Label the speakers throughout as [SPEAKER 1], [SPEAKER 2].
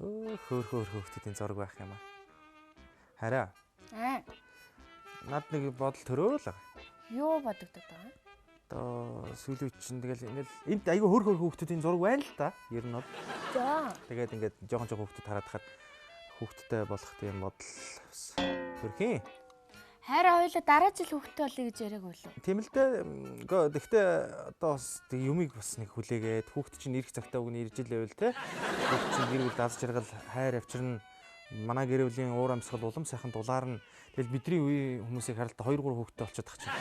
[SPEAKER 1] Хөөхөөр хөөхтүүдийн зураг байх юм аа. Хараа. Над нэг бодол төрөөл байгаа.
[SPEAKER 2] Юу бодогдод байгаа?
[SPEAKER 1] Одоо сүүлийн үед чинь тэгэл энд айгүй хөөхөөр хөөхтүүдийн зураг байна л да. Ер нь бол.
[SPEAKER 2] За.
[SPEAKER 1] Тэгээд ингээд жоохон хөөхтүүд хараад хахад хөөхттэй болох тийм бодол төрхийн.
[SPEAKER 2] Хайраа хоёлаа дараа жил хүүхдтэй болъё гэж яриаг байлаа.
[SPEAKER 1] Тийм л дээ. Гэхдээ одоо бас юмыг бас нэг хүлээгээд хүүхд чинь ирэх цагтаа үг нь ирж илээвэл те. Хүүхд чинь гэр бүл даз жаргал хайр авчирна. Манай гэр бүлийн уур амьсгал улам сайхан дулаарна. Тэгэл бидний үеийн хүмүүсийг харалт 2 3 хүүхдтэй болчиход тах чинь.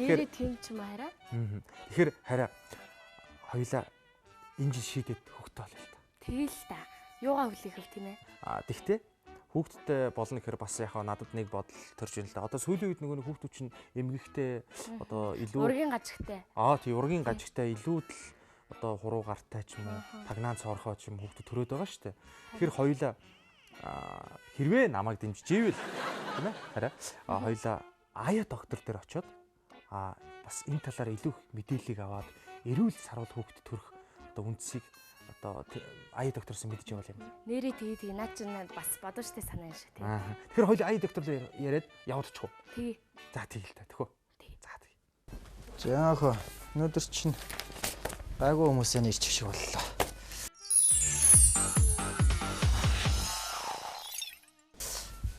[SPEAKER 2] Нэрээ тийм ч юм хараа.
[SPEAKER 1] Тэгэхээр хараа хоёлаа энэ жил шийдээд хүүхдтэй болъё л та.
[SPEAKER 2] Тэгэл та. Юугаа хүлээх вэ тийм ээ?
[SPEAKER 1] Тэгтээ хүүхдтэй болно гэхээр бас яхаа надад нэг бодол төрж байна л да. Одоо сүүлийн үед нөгөө хүүхдүүд чинь эмгэгтэй одоо илүү
[SPEAKER 2] ургийн гажигтай.
[SPEAKER 1] Тийм ургийн гажигтай илүү л одоо хуруу гартай ч юм уу, тагнаан цоорхоо ч юм хүүхдүүд төрөөд байгаа шүү дээ. Тэгэхээр хоёлаа хэрвээ намайг дэмжиж ивэл тийм ээ хараа хоёлаа ая доктор дээр очиод бас энэ талаар илүү их мэдээллийг аваад эрүүл сарвал хүүхд төрөх одоо үндсийг одоо ая доктороос мэдж явал юм.
[SPEAKER 2] Нэрээ тэгээ наад чинь бас бодож штэ санаа юм шиг тийм.
[SPEAKER 1] Тэгэхээр хоёул ая доктортой яриад явуулчих уу?
[SPEAKER 2] Тэгээ.
[SPEAKER 1] За тийм л та төхөө. За тийм.
[SPEAKER 3] Жаахаа өнөөдөр чинь гайгүй хүмүүсээ нэрч шиг боллоо.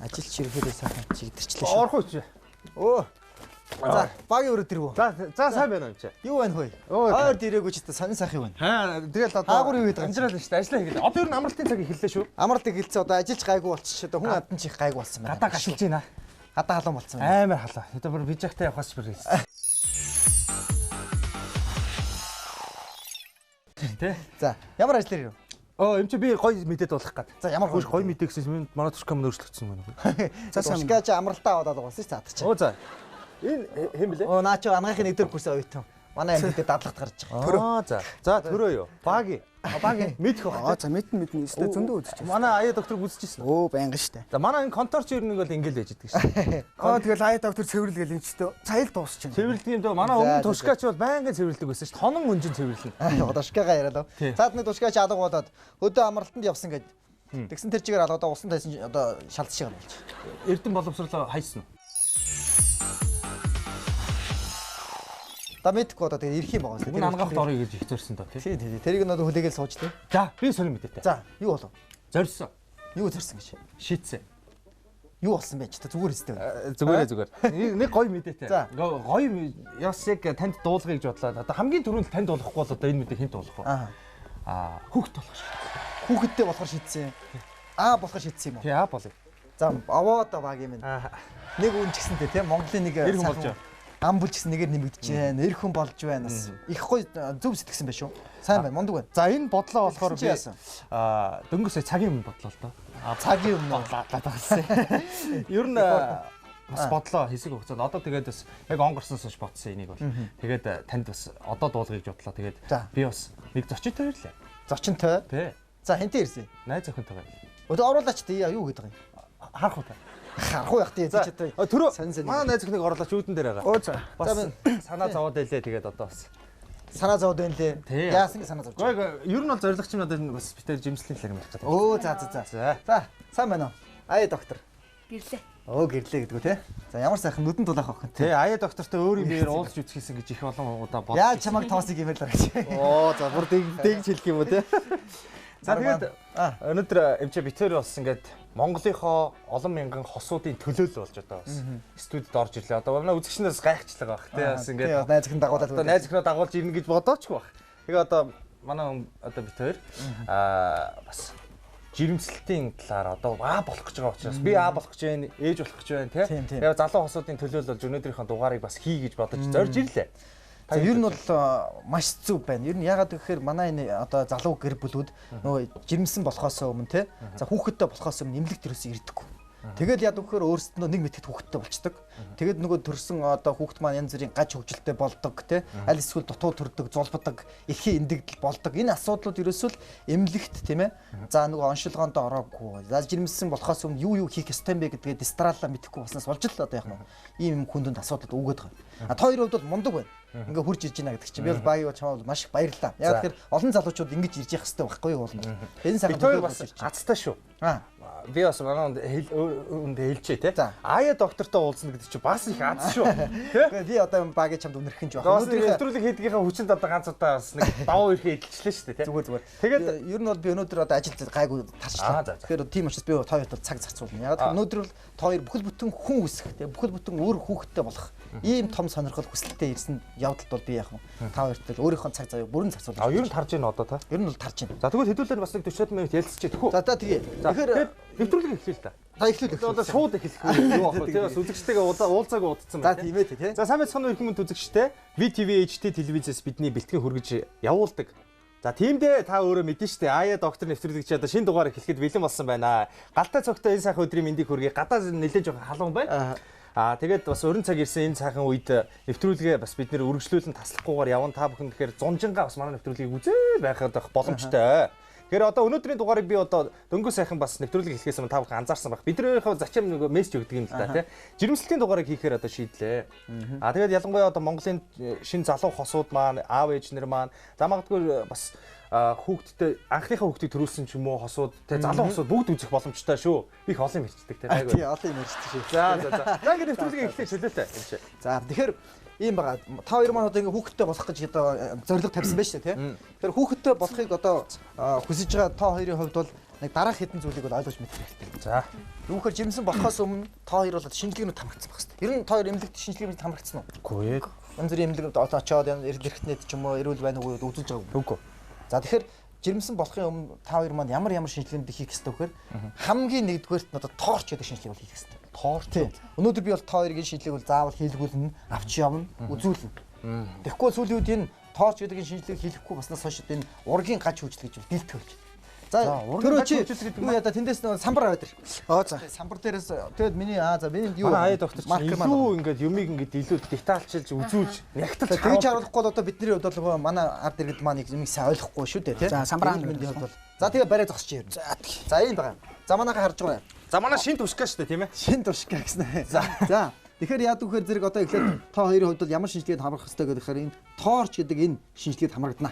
[SPEAKER 3] Ажилч ирэхээр сайхан чигдэрчлээ шүү.
[SPEAKER 1] Орох уу?
[SPEAKER 3] Өө. За, багийн өрөө дэрвүү.
[SPEAKER 1] За сайн байна уу чи?
[SPEAKER 3] Юу байна хөөе? Хойд ирээгүй ч та сонин сайхан байна.
[SPEAKER 1] Тэгэл одоо
[SPEAKER 3] хаагур юу гэдэг
[SPEAKER 1] амжирал шүү дээ. Ажлаа хийгээд. Одоо ер нь амралтын цаг эхэллээ шүү.
[SPEAKER 3] Амралт эхэлсэн одоо ажилч гайгүй болчих. Одоо хүн амтан чих гайгүй болсон байна.
[SPEAKER 1] Гадаа гашилж байна.
[SPEAKER 3] Гадаа халуун болсон байна.
[SPEAKER 1] Амар халаа. Одоо бүр бижагтай явахаас бүр хэлсэн. Тэ?
[SPEAKER 3] За, ямар ажлаар ирв?
[SPEAKER 1] Эм чи би гоё мэдээд болох гээд.
[SPEAKER 3] За, ямар
[SPEAKER 1] гоё мэдээ гэсэн манай туршкам өөрчлөгдсөн байна.
[SPEAKER 3] За, туршкаач амралтаа аваад болсон шүү дээ.
[SPEAKER 1] Оо за. Энэ хэм блэ?
[SPEAKER 3] Наа чи анагаахын 1-р курсын оюутан. Манай амьд дадлахт гарч байгаа.
[SPEAKER 1] За төрөө юу? Баги. Баги мэдэх баг.
[SPEAKER 3] За мэднэ өстэй зөндөө үзэж.
[SPEAKER 1] Манай ая докторыг үзчихсэн.
[SPEAKER 3] Байнга штэ.
[SPEAKER 1] За манай энэ конторч ер нь бол ингээл байж идэг шээ.
[SPEAKER 3] Тэгэл ая доктор цэвэрлгээл энэ ч цайл дуусч байна.
[SPEAKER 1] Цэвэрлдэг юм дөө. Манай өмнө туршкаач бол байнгын цэвэрлдэг байсан шүү дээ. Тонон өнжин цэвэрлэнэ.
[SPEAKER 3] Туршкаагаа яриалаа. Цаад нэг туршкаач алга болоод өдөө амралтанд явсан гэж. Тэгсэн тэр чигээр алгадаа усан тайсан одоо шалдаж байгаа болж.
[SPEAKER 1] Эрдэнэ боловсруулаа хайсан уу?
[SPEAKER 3] Та мэдхгүй одоо тэгээ ирэх юм байгаа.
[SPEAKER 1] Тэр ангаахт орё гэж их зорьсон доо тий.
[SPEAKER 3] Тий. Тэрийг нь одоо хүлээгээл сууж тий.
[SPEAKER 1] За би сонир мэдээтэй.
[SPEAKER 3] За юу болов?
[SPEAKER 1] Зорьсон.
[SPEAKER 3] Юу зорьсон гэж?
[SPEAKER 1] Шийдсэн.
[SPEAKER 3] Юу болсон бэ ч та зүгээр өстэй байна.
[SPEAKER 1] Зүгээр. Нэг гоё мэдээтэй. Гоё яс яг танд дуулгая гэж бодлоо. Одоо хамгийн түрүүнд танд болохгүй бол одоо энэ мэдээ хинт болох вэ? Хүүхэд болох шээ.
[SPEAKER 3] Хүүхэдтэй болохоор шийдсэн. Болохоор шийдсэн юм уу?
[SPEAKER 1] Тий болъё.
[SPEAKER 3] За аваад баг юм байна. Нэг үн ч гэсэнтэй тий Монголын нэг амбулч гэсэн нэгээр нэмэгдэж байна. Эр хүн болж байна. Их гоё зөв сэтгэсэн байх шүү. Сайн байна, мундаг байна.
[SPEAKER 1] За энэ бодлоо болохоор би дөнгөс цагийн өмнө бодлоо л доо.
[SPEAKER 3] Цагийн өмнө
[SPEAKER 1] гадагсан. Ер нь бас бодлоо хэсэг хугацаанд одоо тэгээд бас яг онгорсноос хойш ботсон энийг бол. Тэгээд танд бас одоо дуулгыг бодлоо. Тэгээд би бас нэг зочинтой ирлээ.
[SPEAKER 3] Зочинтой?
[SPEAKER 1] Тий.
[SPEAKER 3] За хэнтэй ирсэн?
[SPEAKER 1] Найз охинтойгоо.
[SPEAKER 3] Өдөө оруулаач тий юу гэдэг юм?
[SPEAKER 1] Харах уу та.
[SPEAKER 3] Харахгүй яах тий чи одоо.
[SPEAKER 1] Төрөө. Манай найз охиныг оруулаач үүдэн дээр байгаа.
[SPEAKER 3] Оо за.
[SPEAKER 1] Бас санаа зовоод байлээ тэгээд одоо бас.
[SPEAKER 3] Санаа зовоод байна лээ. Яасан санаа зовж.
[SPEAKER 1] Ер нь бол зоригч надад бас битэр жимслийн талаар юм байна.
[SPEAKER 3] Оо за. Сайн байна уу? Ая доктор.
[SPEAKER 2] Гэрлээ.
[SPEAKER 3] Гэрлээ гэдгүү те. За ямар сайхан нүдэн дулаах охин
[SPEAKER 1] те. Ая доктортой өөрийн биеэр уулзч үзчихсэн гэж их олон удаа бодлоо.
[SPEAKER 3] Яаж чамайг тоосыг гэмэрлээ гэж.
[SPEAKER 1] За бүр дэгж хэлэх юм уу те. За тэгээд өнөөдөр эмчээ битэр бас ингээд Монголынхоо олон мянган хосуудын төлөөлөл болж одоо бас студид орж ирлээ. Одоо манай үзэгчнээс гайхчлаа байх те. Бас ингээд
[SPEAKER 3] найз охин дагуулаад
[SPEAKER 1] одоо найз охиноо дагуулж ирнэ гэж бодоочгүй байх. Тэгээ одоо манай одоо битэр бас жирэмслэлтийн талаар одоо болох гэж байгаа учраас би болох гэж байна, ээж болох гэж байна те. Тэгээ залуу хосуудын төлөөлөл болж өнөөдрийнхөө дугаарыг бас хий гэж бодож зорж ирлээ.
[SPEAKER 3] За ер нь бол маш зүв байна. Ер нь ягаад гэхээр манай энэ одоо залуу гэр бүлүүд нөгөө жирэмсэн болохоос өмнө те. За хүүхэдтэй болохоос өмнө эмнэлэгт ерөөсөө ирдэггүй. Тэгэл яд өгөхөр өөрсдөө нэг мэтгэд хүүхэдтэй болчдөг. Тэгэд нөгөө төрсэн одоо хүүхэд маань янз бүрийн гаж хөгжилтэй болдог те. Аль эсвэл дутуу төрдөг, зулбадаг, эрхийн эндэгдэл болдог. Энэ асуудлууд ерөөсөө л эмнэлэгт тийм ээ. За нөгөө оншилгоонд ороогүй. За жирэмсэн болохоос өмнө юу хийх ёстой юм бэ гэдгээ дистралла мэдэхгүй болсноос болж л одоо яг нь ийм хүндэнд асуудал өгöd байгаа. Та хоёрын хувьд бол мундаг байна. ингээ хурж ирж байна гэдэг чинь би бол багийг чамд маш их баярлалаа. Яг тэгэхээр олон залуучууд ингэж ирж явах хэрэгтэй байхгүй юу болно. Энэ сайхан
[SPEAKER 1] төлөв бас азтай шүү. Би бас манайд хэлжээ те. Ая доктортой уулзна гэдэг чинь бас их аз шүү.
[SPEAKER 3] Тэ? Би одоо багийг чамд үнэрхэн ч байна.
[SPEAKER 1] Өнөөдрийн нэвтрүүлэг хийдгийнхаа хүчинд одоо ганц удаа бас нэг давуу ирэхээ эдэлчлээ шүү дээ те.
[SPEAKER 3] Зүгээр.
[SPEAKER 1] Тэгээд
[SPEAKER 3] ер нь бол би өнөөдөр одоо ажил гайгүй тарчлаа. Тэгэхээр тийм учраас би тооёрт цаг зарцуулна. Яг өнөөдөр бол тооёр бүхэл бүтэн хүн үсэх те. Бүхэл бүтэн өөр хүүхэдтэй болох ийм том сонирхол хүсэлтэд ирсэн явдалд бол би яг та хоёрт л өөрийнхөө цаг зав бүрэн зарцуулж
[SPEAKER 1] ер нь тарж байна одоо та.
[SPEAKER 3] Ер нь бол тарж байна.
[SPEAKER 1] За тэгвэл хэдүүлээ бас нэг 40 минут ялцчих тхүү.
[SPEAKER 3] За тэгээ. Тэгэхээр
[SPEAKER 1] нэвтрүүлэг эхлэе л та.
[SPEAKER 3] За эхлүүлээ.
[SPEAKER 1] Одоо шууд эхлэх үү юу ах вэ? Тэгээ бас үзэгчтэйгээ уулзаагүй удацсан
[SPEAKER 3] байна. За тийм ээ тий.
[SPEAKER 1] За сайн байцгаана уу хүмүүс үзэгчтэй. VTV HD телевизээс бидний бэлтгэн хүргэж явуулдаг. За тиймдээ та өөрөө мэдэн штэ. Ая доктор нэвтрүүлэг чи одоо шинэ дугаар эхлэхэд бэлэн болсон байна. Галтай цогтой энэ сайхан өдрийн мэндийг хүргэе. Гадаа нэлээд жоохон халуун байна. Тэгээд бас уран цаг ирсэн энэ сайхан үед нэвтрүүлгээ бас бид нэр үргэлжлүүлэн таслахгүйгээр явна. Та бүхэн тэгэхээр зунжингаа бас манай нэвтрүүлгийг үзээ байхад боломжтой. Тэгэхээр одоо өнөөдрийн дугаарыг би одоо дөнгөж сайхан бас нэвтрүүлэг эхлэхээс өмнө та бүхэн анзаарсан баг. Биднийхээ зачим нэг мессеж өгдөг юм л да тий. Жирэмслэлийн дугаарыг хийхээр одоо шийдлээ. Тэгээд ялангуяа одоо Монголын шинэ залуу хосууд маань, аав ээжнэр маань за магадгүй бас хүүхдтэй анхныхаа хүүхдийг төрүүлсэн ч юм уу хосууд тий залуу хосууд бүгд үзэх боломжтой шүү. Би их олон юм ярьцдаг тий.
[SPEAKER 3] Тий олон юм ярьцдаг шүү.
[SPEAKER 1] За ингээд нэвтрүүлгийг эхлэх чөлөөтэй юм шиг.
[SPEAKER 3] За тэгэхээр ийм байгаа. Та хоёр маань одоо ингээ хүүхэдтэй болох гэж одоо зорилго тавьсан байж тээ. Тэгэхээр хүүхэдтэй болохыг одоо хүсэж байгаа та хоёрын хувьд бол нэг дараах хэдэн зүйлийг бол ойлгож мэдэх хэрэгтэй.
[SPEAKER 1] За.
[SPEAKER 3] Юухаар жирэмсэн болохоос өмнө та хоёр бол шинжилгээнүүд хамрагдсан байх хэрэгтэй. Ер нь та хоёр эмнэлэгт шинжилгээнүүд хамрагдсан уу?
[SPEAKER 1] Үгүй ээ.
[SPEAKER 3] Янз бүрийн эмнэлэг одоо очоод эрдэрхтнэд ч юм уу эрүүл байна уу үзүүлж байгаагүй.
[SPEAKER 1] Үгүй.
[SPEAKER 3] За тэгэхээр жирэмсэн болохын өмнө та хоёр маань ямар шинжилгээнд хийх хэрэгтэй вэхээр хамгийн нэгдүгээрт нь одоо тоорч гэдэг шинжилгээг бол хийх хэрэгтэй. Тоорч. Өнөөдөр би бол та хоёрын шинжилгээг бол заавал хийлгүүлнэ, авч явна, үзүүлнэ. Тэгэхгүй сүүлийн үед энэ тоорч гэдэг шинжилгээг хийхгүй баснаас хойш энэ ургийн гаж хүйжил гэж дийлдэг болж. За түрүү чи юу яда тэндээс самбар аваад ир. За самбар дээрээс тэгэд миний за миний юу
[SPEAKER 1] ая доктор чинь илүү ингээд юмыг ингээд илүү детальчилж үзүүлж нягталж
[SPEAKER 3] тэгж харуулахгүй бол одоо бидний хувьд бол манай ард иргэд маань юмыг сайн ойлгохгүй шүү дээ тий.
[SPEAKER 2] За самбар
[SPEAKER 3] миний хувьд бол за тэгээ барай зогсож ирнэ. За ийм байгаа. За манайхаа харж байгаа.
[SPEAKER 1] За манай шин тушка шүү дээ тийм ээ.
[SPEAKER 3] Шин тушка гэсэн. За тэгэхээр яад үхээр зэрэг одоо эхлээд та хоёрын хувьд бол ямар шинжилгээнд хамрах хэрэгтэй гэхээр энэ тоорч гэдэг энэ шинжилгээнд хамрагдана.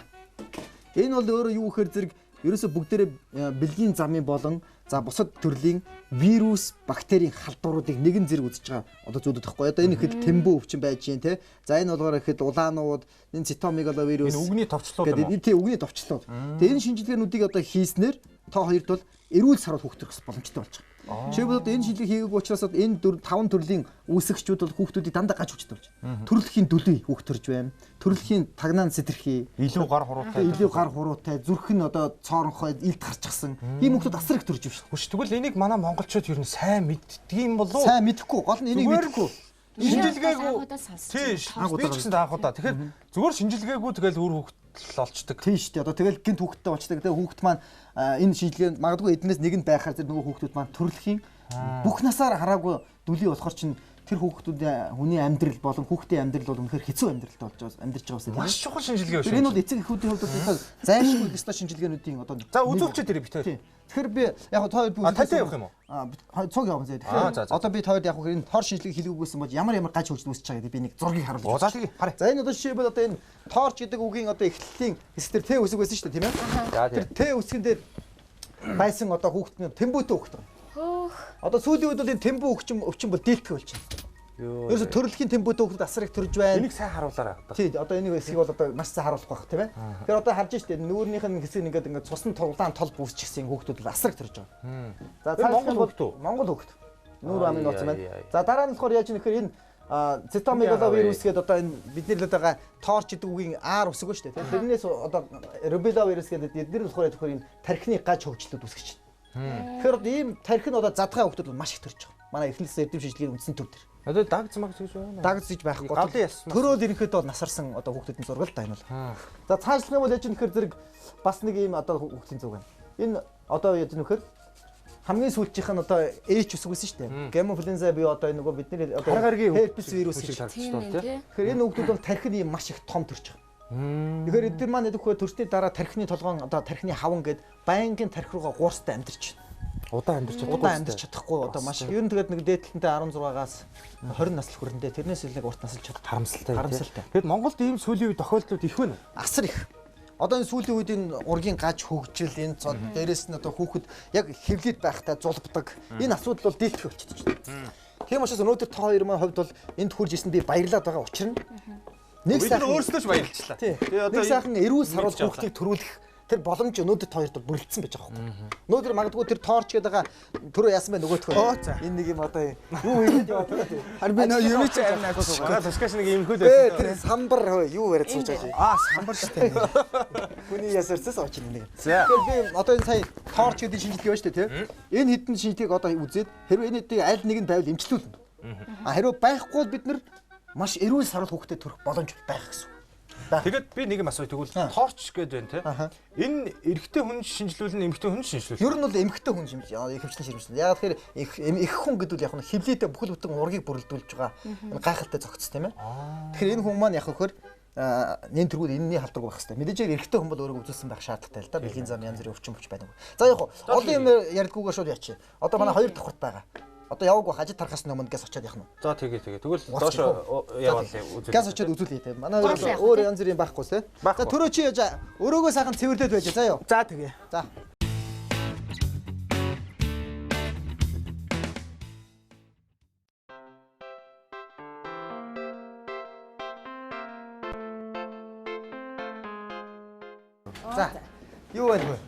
[SPEAKER 3] Энэ бол өөрөө юу гэхээр зэрэг ерөөсө бүгдээрээ бэлгийн замын болон за бусад төрлийн вирус, бактерийн халдваруудыг нэгэн зэрэг үзэж байгаа одоо зүйлүүд байхгүй. Одоо энэ ихэд тэмбүү өвчин байж гин те. За энэ болохоор ихэд улаанууд, энэ цитомегаловирус
[SPEAKER 1] энэ үгний товчлууд юм уу?
[SPEAKER 3] Тийм үгний товчлууд. Тэгээ энэ шинжилгээнүүдийг одоо хийснээр та хоёрд бол эрүүл сарвал хүүхдэрх боломжтой болж байгаа. Жишээлбэл одоо энэ шинжилгээ хийгээгүй учраас энэ 5 төрлийн үүсгэгчүүд бол хүүхдүүдийг дандаа гаж хүчтэй болж байна. Төрөлхийн дүлий хүүхд төрж байна. Төрөлхийн тагнаан сэтэрхий,
[SPEAKER 1] илүү гар
[SPEAKER 3] хуруутай, зүрх нь одоо цооронхой илт гарчихсан. Ийм хүүхдүүд асар их төрж байна.
[SPEAKER 1] Хүч тэгвэл энийг манай монголчууд ер нь сайн мэддэг юм болов уу?
[SPEAKER 3] Сайн мэдэхгүй. Гол нь энийг мэдэхгүй.
[SPEAKER 1] Шинжилгээгүй. Тийм. Би ч гэсэн анхудаа. Тэгэхээр зүгээр шинжилгээгүй тэгэл өөр хүүхд олцдог.
[SPEAKER 3] Тийм шүү дээ. Одоо тэгэл гинт хүүхдтэй болчдаг. Тэгээ хүүхд маань энэ шинжилгээнд магадгүй эднээс нэгэнд байхаар зэрэг нөгөө хүүхдүүд маань төрөлхийн бүх насаар хараагүй дүлий болохоор чинь тэр хүүхдүүдийн хүний амьдрал болон хүүхдийн амьдрал бол үнэхээр хэцүү амьдралтай болж байгаа амьдарч байгаа юм.
[SPEAKER 1] Маш чухал шинжилгээ шүү.
[SPEAKER 3] Энэ бол эцэг эхүүдийн хувьд бол зайлшгүй өстой шинжилгээнүүдийн одоо
[SPEAKER 1] за үзүүлчихэд тэр битээ.
[SPEAKER 3] Тэгэхээр би яг та хоёр би
[SPEAKER 1] тайлбар явах юм уу?
[SPEAKER 3] Цог явах зэ. Тэгэхээр одоо би та хоёрд яг энэ тоор шинжилгээг хийлгүүгүйсэн бол ямар гаж хөвчл үүсэж байгаа гэдэг би нэг зургийг харуулъя.
[SPEAKER 1] За тийм. Харъя.
[SPEAKER 3] За энэ одоо жишээлбэл одоо энэ тоорч гэдэг үгийн одоо эхлэлийн хэсгээр Т үсэг байсан шүү дээ, тийм ээ? Тэр Т үсгэн дээр байсан одоо хүүхдийн тэмбүүтэй хүүхд байна. Одоо сүүлийн үед бол энэ тэмбүү өвчин бол дийлдэх болж байна. Ерөөсө төрөлхийн тэмбүүтэй хүүхдүүд асар их төрж байна.
[SPEAKER 1] Энийг сайн харуулаарай.
[SPEAKER 3] Тий, одоо энийг хэсгийг бол одоо маш сайн харуулах байх, тийм ээ. Тэгэхээр одоо харж штэ нүүрнийх нь хэсэг ингээд цусны улаан тол бүсчихсэн хүүхдүүд бол асар их төрж байгаа. За Монгол хүүхд. Нүүр амын нууц байна. За дараа нь болохоор яаж нэхэр энэ цитомегаловирус гэдэг одоо энэ бидний л байгаа тоорч гэдэг үгийн R үсэг шүү дээ. Тэрнээс одоо рубела вирус гэдэг эдгээр нь болохоор энэ тархины гаж хөгжлөд үүсгэж байна. Тэгэхээр ийм тархи нь одоо задгай хүүхдүүд маш их төрж байгаа. Манай эхнээс эрдэм шинжилгээний үндсэн төв дээр.
[SPEAKER 1] Одоо дагц маг гэж байна.
[SPEAKER 3] Дагц гэж байхгүй. Төрөөл ирэхэд бол насарсан одоо хүүхдүүдийн зураг л да энэ бол. За цаашлах юм бол яаж нэхэр зэрэг бас нэг ийм одоо хүүхдийн зураг байна. Энэ одоо яаж нэхэр хамгийн сүүлчийнх нь одоо H үсэг байсан шүү дээ. Гемофлинза бий одоо нөгөө бидний одоо herpes вирус гэж харагдчихсан тийм. Тэгэхээр энэ хүүхдүүд бол тархины ийм маш их том төрж байгаа. Тэгэхээр эдгээр маань эдгээр төрсний дараа тархины толгоон одоо тархины хаван гээд байнгын тархи руугаа гуурстай амьдарч байна.
[SPEAKER 1] Удаан амьдарч чадахгүй.
[SPEAKER 3] Удаан амьдарч чадахгүй одоо маш ер нь тэгээд нэг дээдлэнтэй 16-аас 20 насл хүрэндээ тэрнээс илүү урт насалж чадах
[SPEAKER 1] Харамсалтай.
[SPEAKER 3] Харамсалтай.
[SPEAKER 1] Тэгэд Монголд ийм сүүлийн үе тохиолдлууд их байна.
[SPEAKER 3] асар их. Одоо энэ сүүлийн үед энэ ургийн гаж хөгжил энэ цод дээрэс нь одоо хүүхэд яг хэвлээд байхдаа зулбдаг. Энэ асуудал бол дийлдэх болчихсон. Тийм учраас өнөөдөр та хоёр маань хувьд бол энд хурж исэн би баярлаад байгаа учир нь нэг
[SPEAKER 1] Бид өөрсдөө ч баярлчлаа.
[SPEAKER 3] Тэгээ одоо сайхан эрүүл саруул хүүхдийг төрүүлэх тэр боломж өнөөдөр та хоёрт бүрэлдсэн байж байгаа юм. Өнөөдөр магадгүй тэр торч гэдэг байгаа түрүү яасан бай нөгөөтгөө. Энэ нэг юм одоо юу хийгээд яваад байгаа.
[SPEAKER 4] Харин би нөө юм чи амин агуулсан.
[SPEAKER 1] Манай тушгаш нэг юм хөл
[SPEAKER 3] Ээ тэр самбар юу яриад сууж байгаа.
[SPEAKER 4] Самбар штэ.
[SPEAKER 3] Хүний ясарцаас очив нэг.
[SPEAKER 1] За.
[SPEAKER 3] Тэгэхээр би одоо энэ сая торч гэдэг шинжилгээ байна шүү дээ тийм. Энэ хідэн шинжилгээг одоо үзээд хэрвээ энэ хэдийг аль нэг нь байвал эмчлүүлнэ. А хэрвээ байхгүй бол бид нар маш эрүүл саруул хүүхдэд төрөх боломж байх гэсэн.
[SPEAKER 1] Тэгэд би нэг юм асууя тэгвэл торч гэдэг байна те. Энэ эрэгтэй хүн шинжилүүлэн эмэгтэй хүн шинжилүүлэх.
[SPEAKER 3] Ер нь бол эмэгтэй хүн ихэвчлэн ширмжлэн. Яг тэгэхээр их хүн гэдэг нь яг нь хөвлөдөө бүхэл бүтэн ургийг бүрэлдүүлж байгаа гайхалтай зохицс тийм ээ. Тэгэхээр энэ хүн маань яг хөхөр нэн тэргүүд энэний халдвар байх хэрэгтэй. Мэдээж эрэгтэй хүн бол өөрөө үзүүлсэн байх шаардлагатай л да. Бэлгийн зам янз бүрийн өвчин байдаг. За яг олон юм ярьдгүйгээр шууд яач. Одоо манай хоёр давхарт байгаа. Одоо яваагүй хажид тархаас өмнө газ очиад явах нь.
[SPEAKER 1] За тэгээ. Тэгвэл доош яваал үзүүл.
[SPEAKER 3] Газ очиод үзүүлээ те. Манай өөр янз бүрийн байхгүй те. За төрөө чи яаж өрөөгөө сайхан цэвэрлээд байж заа юу.
[SPEAKER 4] За тэгээ.
[SPEAKER 3] За. За. Юу байна вэ?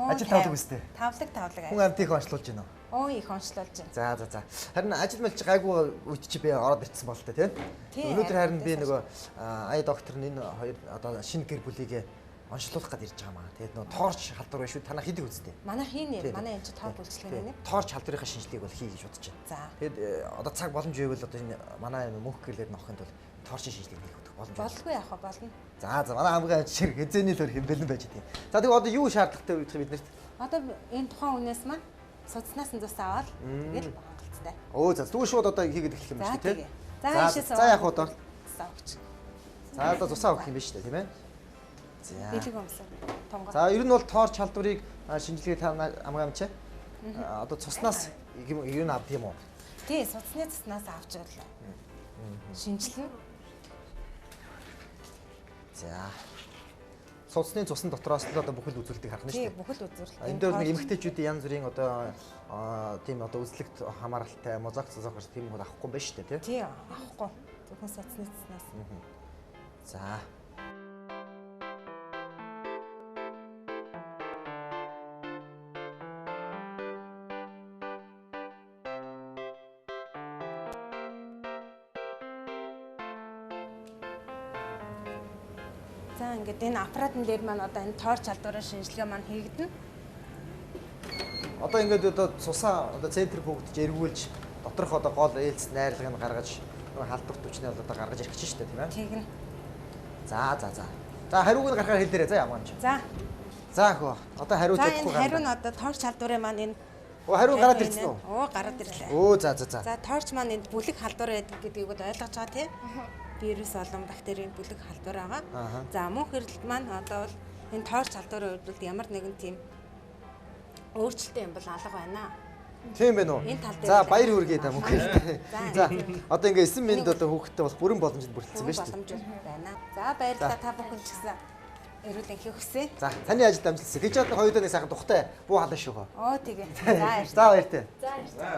[SPEAKER 3] Ажил тавлаг үстэй.
[SPEAKER 5] Тавлаг.
[SPEAKER 3] Хүн амт их онцлуулж байна уу?
[SPEAKER 5] Оо их онцлуулж байна.
[SPEAKER 3] За. Харин ажил мэлч гайгүй үйт чи би ороод ирсэн бол тээ. Өнөөдөр харин би нөгөө ая доктор нь энэ хоёр одоо шинэ гэр бүлийг онцлуулах гээд ирж байгаа маа. Тэгээд нөгөө торч халдвар байна шүү. Танаа хийдэг үстэй.
[SPEAKER 5] Манай хийнэ. Манай энэ тоо бүлцлэг нэ.
[SPEAKER 3] Торч халдварынхаа шинжилгээг бол хий гэж бодож байна.
[SPEAKER 5] За.
[SPEAKER 3] Тэгээд одоо цаг боломж байвал одоо энэ манай мөнх гэрлэр нохынд бол торчийн шинжилгээг хийх боломж.
[SPEAKER 5] Болгүй яах вэ? Болно.
[SPEAKER 3] За манай хамгийн ажир хязээний төр хэмбэлэн байж тийм. За тэгээд одоо юу шаардлагатай вэ бид нарт?
[SPEAKER 5] Одоо энэ тухайн хүнээс маань судснаас нь цус аваад тэгэл хангалттай.
[SPEAKER 3] Оо за тэгвэл шууд одоо хийгээд эхлэх юм шүү дээ тийм.
[SPEAKER 5] За ишээс
[SPEAKER 3] за яг одоо
[SPEAKER 5] цусаа өгч.
[SPEAKER 3] за одоо цусаа өгөх юм биш үү тийм ээ. За.
[SPEAKER 5] Бэлэг өмсөө. Тонгоо.
[SPEAKER 3] За ер нь бол торч халдварыг шинжилгээ тавна амгаам чи. Одоо цуснаас ер нь авд юм уу?
[SPEAKER 5] Тий, судасны цуснаас авч байлаа. Шинжилнэ.
[SPEAKER 3] За. Судасны цусны дотроос л одоо бүхэл үзүүлэлтийг харах нь шүү
[SPEAKER 5] Тий,
[SPEAKER 3] дээ.
[SPEAKER 5] бүхэл үзүүлэлт.
[SPEAKER 3] Энд дээр нэг эмэгтэйчүүдийн янз бүрийн одоо тийм одоо үзлэгт хамааралтай мозок цозоогоос тийм хөл авахгүй байна шүү дээ
[SPEAKER 5] Тий, авахгүй. Зөвхөн судасны цуснаас.
[SPEAKER 3] За.
[SPEAKER 5] За ингээд энэ аппаратын дээр маань одоо энэ торч халдварын шинжилгээ маань хийгдэнэ.
[SPEAKER 3] Одоо ингээд одоо цусаа одоо центр бүгдж эргүүлж доторх одоо гол ээлц найрлагыг нь гаргаж халдварт хүчнээ одоо гаргаж ирэх чинь шүү дээ тийм ээ.
[SPEAKER 5] Тэгнэ.
[SPEAKER 3] За. За хариуг нь гаргахаар хэл дээрээ за ямар юм чи.
[SPEAKER 5] За.
[SPEAKER 3] За хөө одоо хариуж
[SPEAKER 5] За
[SPEAKER 3] чадахгүй
[SPEAKER 5] энэ хариу нь одоо торч халдварын маань энэ
[SPEAKER 3] хариу гараад ирсэн үү?
[SPEAKER 5] Оо гараад ирлээ.
[SPEAKER 3] Оо за.
[SPEAKER 5] За торч маань энд бүлэг халдвар байдаг гэдгийг ойлгож байгаа тийм. Вирус болон бактерийн бүлэг халдвар байгаа. За мөн хэрэлт маань одоо бол энэ торч халдварын үед ямар нэгэн тийм өөрчлөлттэй юм бол алга байна.
[SPEAKER 3] Тийм байна уу?
[SPEAKER 5] Энэ тал дээр
[SPEAKER 3] За
[SPEAKER 5] л
[SPEAKER 3] баяр хүргэе та мөнх.
[SPEAKER 5] За.
[SPEAKER 3] Одоо ингээ 9 минут одоо хүүхдтэй бол бүрэн боломжтой бүрдсэн байна шүү дээ.
[SPEAKER 5] Боломж байна. За баярлалаа та бүхэн ч гэсэн эрүүл энхийг хүсье.
[SPEAKER 3] За таны ажилд амжилтсан. Гэж одоо хоёулаа нэг сайхан тухтай буу халаа шүү хөө.
[SPEAKER 5] Оо тэгээ. За
[SPEAKER 3] За баяртай.
[SPEAKER 5] За.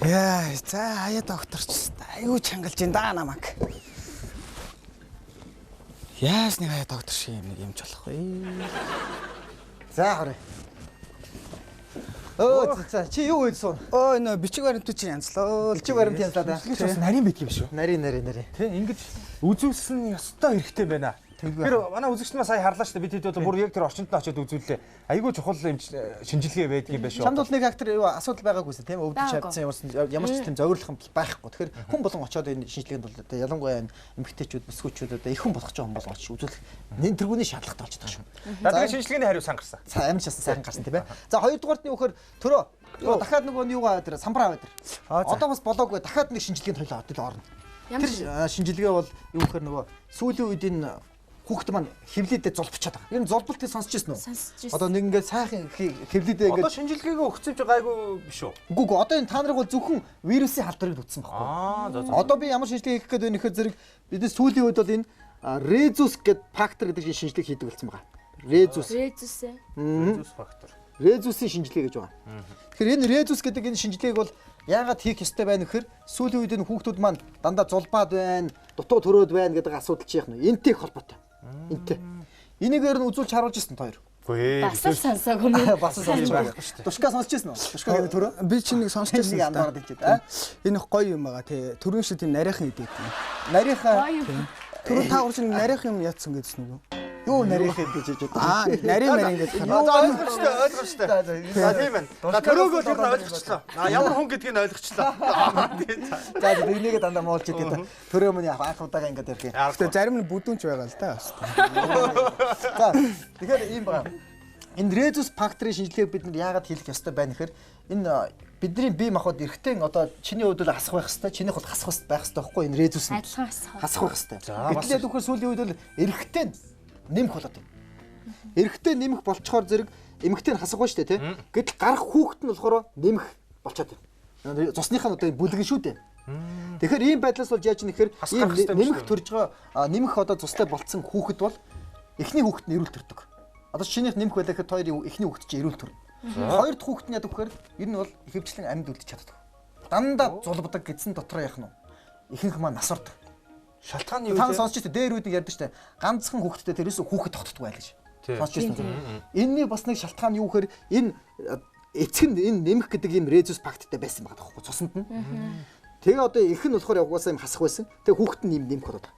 [SPEAKER 4] Яа, за ая докторч. Аюу чангалж ин да намайг. Яас нэг ая доктор шиг юм нэг юмч болох вэ?
[SPEAKER 3] За харъя. Оо за чи юу ийдсэн?
[SPEAKER 4] Ой нөө бичиг баримтууд чи янзлаа.
[SPEAKER 3] Бичиг баримт янзлаа да.
[SPEAKER 1] Бас нарийн байдаг юм шүү.
[SPEAKER 3] Нарийн.
[SPEAKER 1] Тэ ингэж үзүүлсэн ёстой хэрэгтэй байна. Тэгэхээр манай үзэгчд маань сая харлаа шүү дээ. Бид хэд бол бүр яг тэр орчинд нь очиод үзүүллээ. Айгүй чухал юм шинжилгээ байдаг юм байна шүү.
[SPEAKER 3] Чамд бол нэг актер юу асуудал байгаагүйсэн тийм өвдөж чадсан ямар ч тийм зориулах юм байхгүй. Тэгэхээр хүн болон очиод энэ шинжилгээнд бол одоо ялангуяа эмэгтэйчүүд, бүсгүүчүүд одоо их хүн болох ч юм бол очиж үзүүлэх нэн тэргүүний шаардлагатай болчиход байгаа шүү.
[SPEAKER 1] За тэгээ шинжилгээний хариу сан гарсан.
[SPEAKER 3] Амин шасан сайхан гарсан тийм ээ. За хоёрдугаарт нь өгөхөр төрөө дахиад нөгөө нь юугаа тэр самбраа байдаг. Одоо бас болоогүй дахиад нэг шинжилгээнд хойлоо орно. Тэр шинжилгээ бол юу гэхээр нөгөө сүүлийн үед энэ хүүхэд маань хевлийдээ зулбчаад байгаа. Ер нь зулбалтыг сонсч ирсэн үү?
[SPEAKER 2] Сонсч ирсэн.
[SPEAKER 3] Одоо нэг ингээд сайхан хевлийдээ
[SPEAKER 1] Одоо
[SPEAKER 3] ингээд
[SPEAKER 1] шинжилгээгээ өгсөн ч гайгүй биш үү?
[SPEAKER 3] үгүй одоо энэ та нарыг бол зөвхөн вирусын халдварыг үтсэн байхгүй.
[SPEAKER 1] За.
[SPEAKER 3] Одоо би ямар шинжилгээ хийх гээд байна гэхээр зэрэг бидний сүүлийн үед бол энэ резус гэдэг фактор гэдэг шинжилгээ хийдэг болсон байгаа. Резус.
[SPEAKER 2] Резус.
[SPEAKER 1] Резус фактор.
[SPEAKER 3] Резусын шинжилгээ гэж байгаа. Тэгэхээр энэ резус гэдэг энэ шинжилгээг бол яагаад хийх ёстой байна гэхээр сүүлийн үед энэ хүүхдүүд маань дандаа зулбаад байна, дутуу төрөөд байна гэдэг асуудал чи яах нь энтэй их холбоотой. Энтэй. Энийгээр нь үзүүлж харуулж ирсэн та хоёр.
[SPEAKER 1] Үгүй ээ.
[SPEAKER 2] Бас л сонсоог юм.
[SPEAKER 3] Бас сонсож байхгүй шүү дээ. Тушка сонсож ирсэн үү? Тушкагийн төрөө.
[SPEAKER 4] Би чинь нэг сонсч
[SPEAKER 3] Нэг
[SPEAKER 4] байсан.
[SPEAKER 3] андараад хэлээд.
[SPEAKER 4] Энэ гоё юм байгаа тий. Төрөн шиг тийм нарийнхан идэв.
[SPEAKER 3] Нарийнхаа
[SPEAKER 4] Түрүү та урьж нэг нарийнхан юм яатсан гэдсэн үү?
[SPEAKER 3] юу нарийнхаа гэж хэлж
[SPEAKER 4] Аа, нарийн гэдэг.
[SPEAKER 1] Ойлгомжтой. За тийм байна. За төрөөгөө тэр нь ойлгочлоо. Ямар хүн гэдгийг нь ойлгочлоо.
[SPEAKER 3] За нэгнийгээ дандаа муулж идэв. Төрөө мөн анх удаага ингэж ярих юм.
[SPEAKER 4] Гэхдээ зарим нь бүдүүнч байгаа л да.
[SPEAKER 3] За тэгэхээр ийм байна. Энэ резус факторын шинжилгээг бид яагаад хийх ёстой байна гэхээр энэ бидний бие махбод эргэтэн одоо чиний хувьд бол хасах байх хэвээр, чинийх бол хасах байх хэвээр байхгүй энэ резус нь.
[SPEAKER 2] Адилхан
[SPEAKER 3] Хасах байх хэвээр. Гэтэл үхээр сүүлийн үед бол эргэтэн нэмэх болоод байна. Эргэтэн нэмэх болчхоор зэрэг эмэгтэй нь хасах ба штэ тий. Гэтэл гарах хүүхэд нь болохоор нэмэх болчиход байна. Цусныхаа одоо бүлгэн шүү дээ. Тэгэхээр ийм байдлаас болж яаж нэхэр нэмэх төрж байгаа нэмэх одоо цустай болцсон хүүхэд бол эхний хүүхэд нь эрүүл төрдөг. Одоо шинийх нэмэх байлаа гэхэд хоёр эхний хүүхэд чинь эрүүл төрнө. Хоёр дахь хүүхэд нь яд гэхээр ер нь бол ихэвчлэн амьд үлдэж чаддаг. Дандаа зулбдаг гэдсэн дотроо яах нь ихэнх маань насвардаг.
[SPEAKER 1] Шалтгаан нь юу вэ?
[SPEAKER 3] Та сонсч дээ дээр үүдийг ярьдаг штэ. Ганцхан хүүхэдтэй тэр өсө хүүхэд тогтдоггүй байл гэж. Сонсч байна. Энэний бас нэг шалтгаан юу гэхээр энэ эцэг нь энэ нэмэх гэдэг юм резус факттай байсан байгаа тоххой цуснд нь. Тэгээ одоо их нь болохоор угаасаа юм хасах байсан. Тэгээ хүүхэд нь нэмэх болоод байгаа.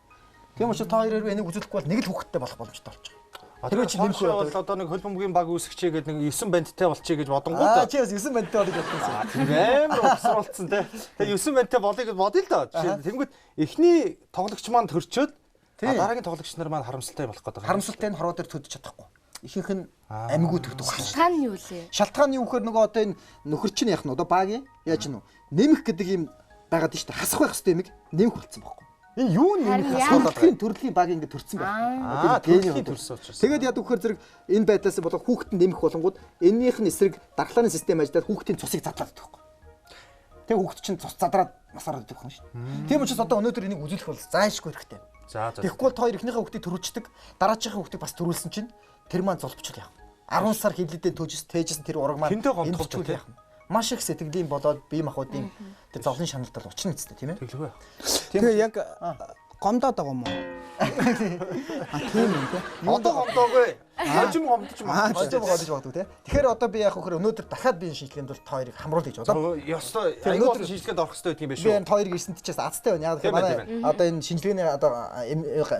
[SPEAKER 3] Тийм учраас та хоёроо энийг үзүүлэхгүй бол нэг л хүүхэдтэй болох боломжтой болж байгаа.
[SPEAKER 1] Тэр чинь нэмэх бол одоо нэг хөлбөмбөгийн баг үүсгэчээ гэдэг нэг 9 бандтай болчихъя гэж бодонгууд.
[SPEAKER 3] Чи бас 9 бандтай болыг бодсон.
[SPEAKER 1] Тийм болцсон те. Тэгээ 9 бандтай болыг бодъё л доо. Тэнгүүд эхний тоглогч маань төрчөөд дараагийн тоглогч нар маань харамсалтай болох гэдэг.
[SPEAKER 3] Харамсалтай нь хороо дээр төдөж чадахгүй. Ихэнх нь амиггүй төрдөг байна.
[SPEAKER 2] Шалтгаан нь юу лээ?
[SPEAKER 3] Шалтгаан нь юу гэхээр нөгөө одоо энэ нөхөр чинь яах нь одоо багийн яаж нь нэмэх гэдэг юм байгаад шүү дээ. Хасах байх хэвээр юм нэмэх болцсон байхгүй. Энэ юу нэмэх асуултын төрлийн баг ингэ төрсэн байна.
[SPEAKER 1] Төрлийн төрсөн учраас.
[SPEAKER 3] Тэгээд яд өгөхөр зэрэг энэ байдлаас болоо хүүхэд нь нэмэх болонгууд эннийх нь эсрэг дархлааны систем ажиллаад хүүхдийн цусыг задлаад байдаг байхгүй. Тэгээ хүүхэд чинь цус задраад насараад байдаг юм шүү дээ. Тийм учраас одоо өнөөдөр энийг үзүүлэх бол заашгүй хэрэгтэй.
[SPEAKER 1] За.
[SPEAKER 3] Тэгэхгүй бол та хоёр ихнийхээ хүүхдийг төрүүлчихдэг, дараачихын хүүхдийг бас төрүүлсэн чинь тэр маань золбочих яах вэ? 10 сар хилэдээ тээжсэн тэр ураг маань
[SPEAKER 1] энд болчихвол яах вэ?
[SPEAKER 3] Маш их сэтгэлийн болоод бие махбодын тэр зовлон шаналдал учрна гэжтэй тийм ээ.
[SPEAKER 1] Тэглэвэ.
[SPEAKER 4] Тэгээ яг гомдоод байгаа юм уу? Тийм үү те.
[SPEAKER 1] Одоо гомдоогүй. Хожим гомдож маа.
[SPEAKER 3] Хожим гомдож боддог те. Тэгэхээр одоо би яах вэ? Өнөөдөр дахиад би энэ шинжилгээнд бол та хоёрыг хамруулъя гэж бодоо.
[SPEAKER 1] Ёстой. Өнөөдөр шинжилгээнд орох хэрэгтэй гэдэг юм биш үү?
[SPEAKER 3] Би энэ та хоёрыг ирсэнт чээс азтай байна. Яг манай одоо энэ шинжилгээний одоо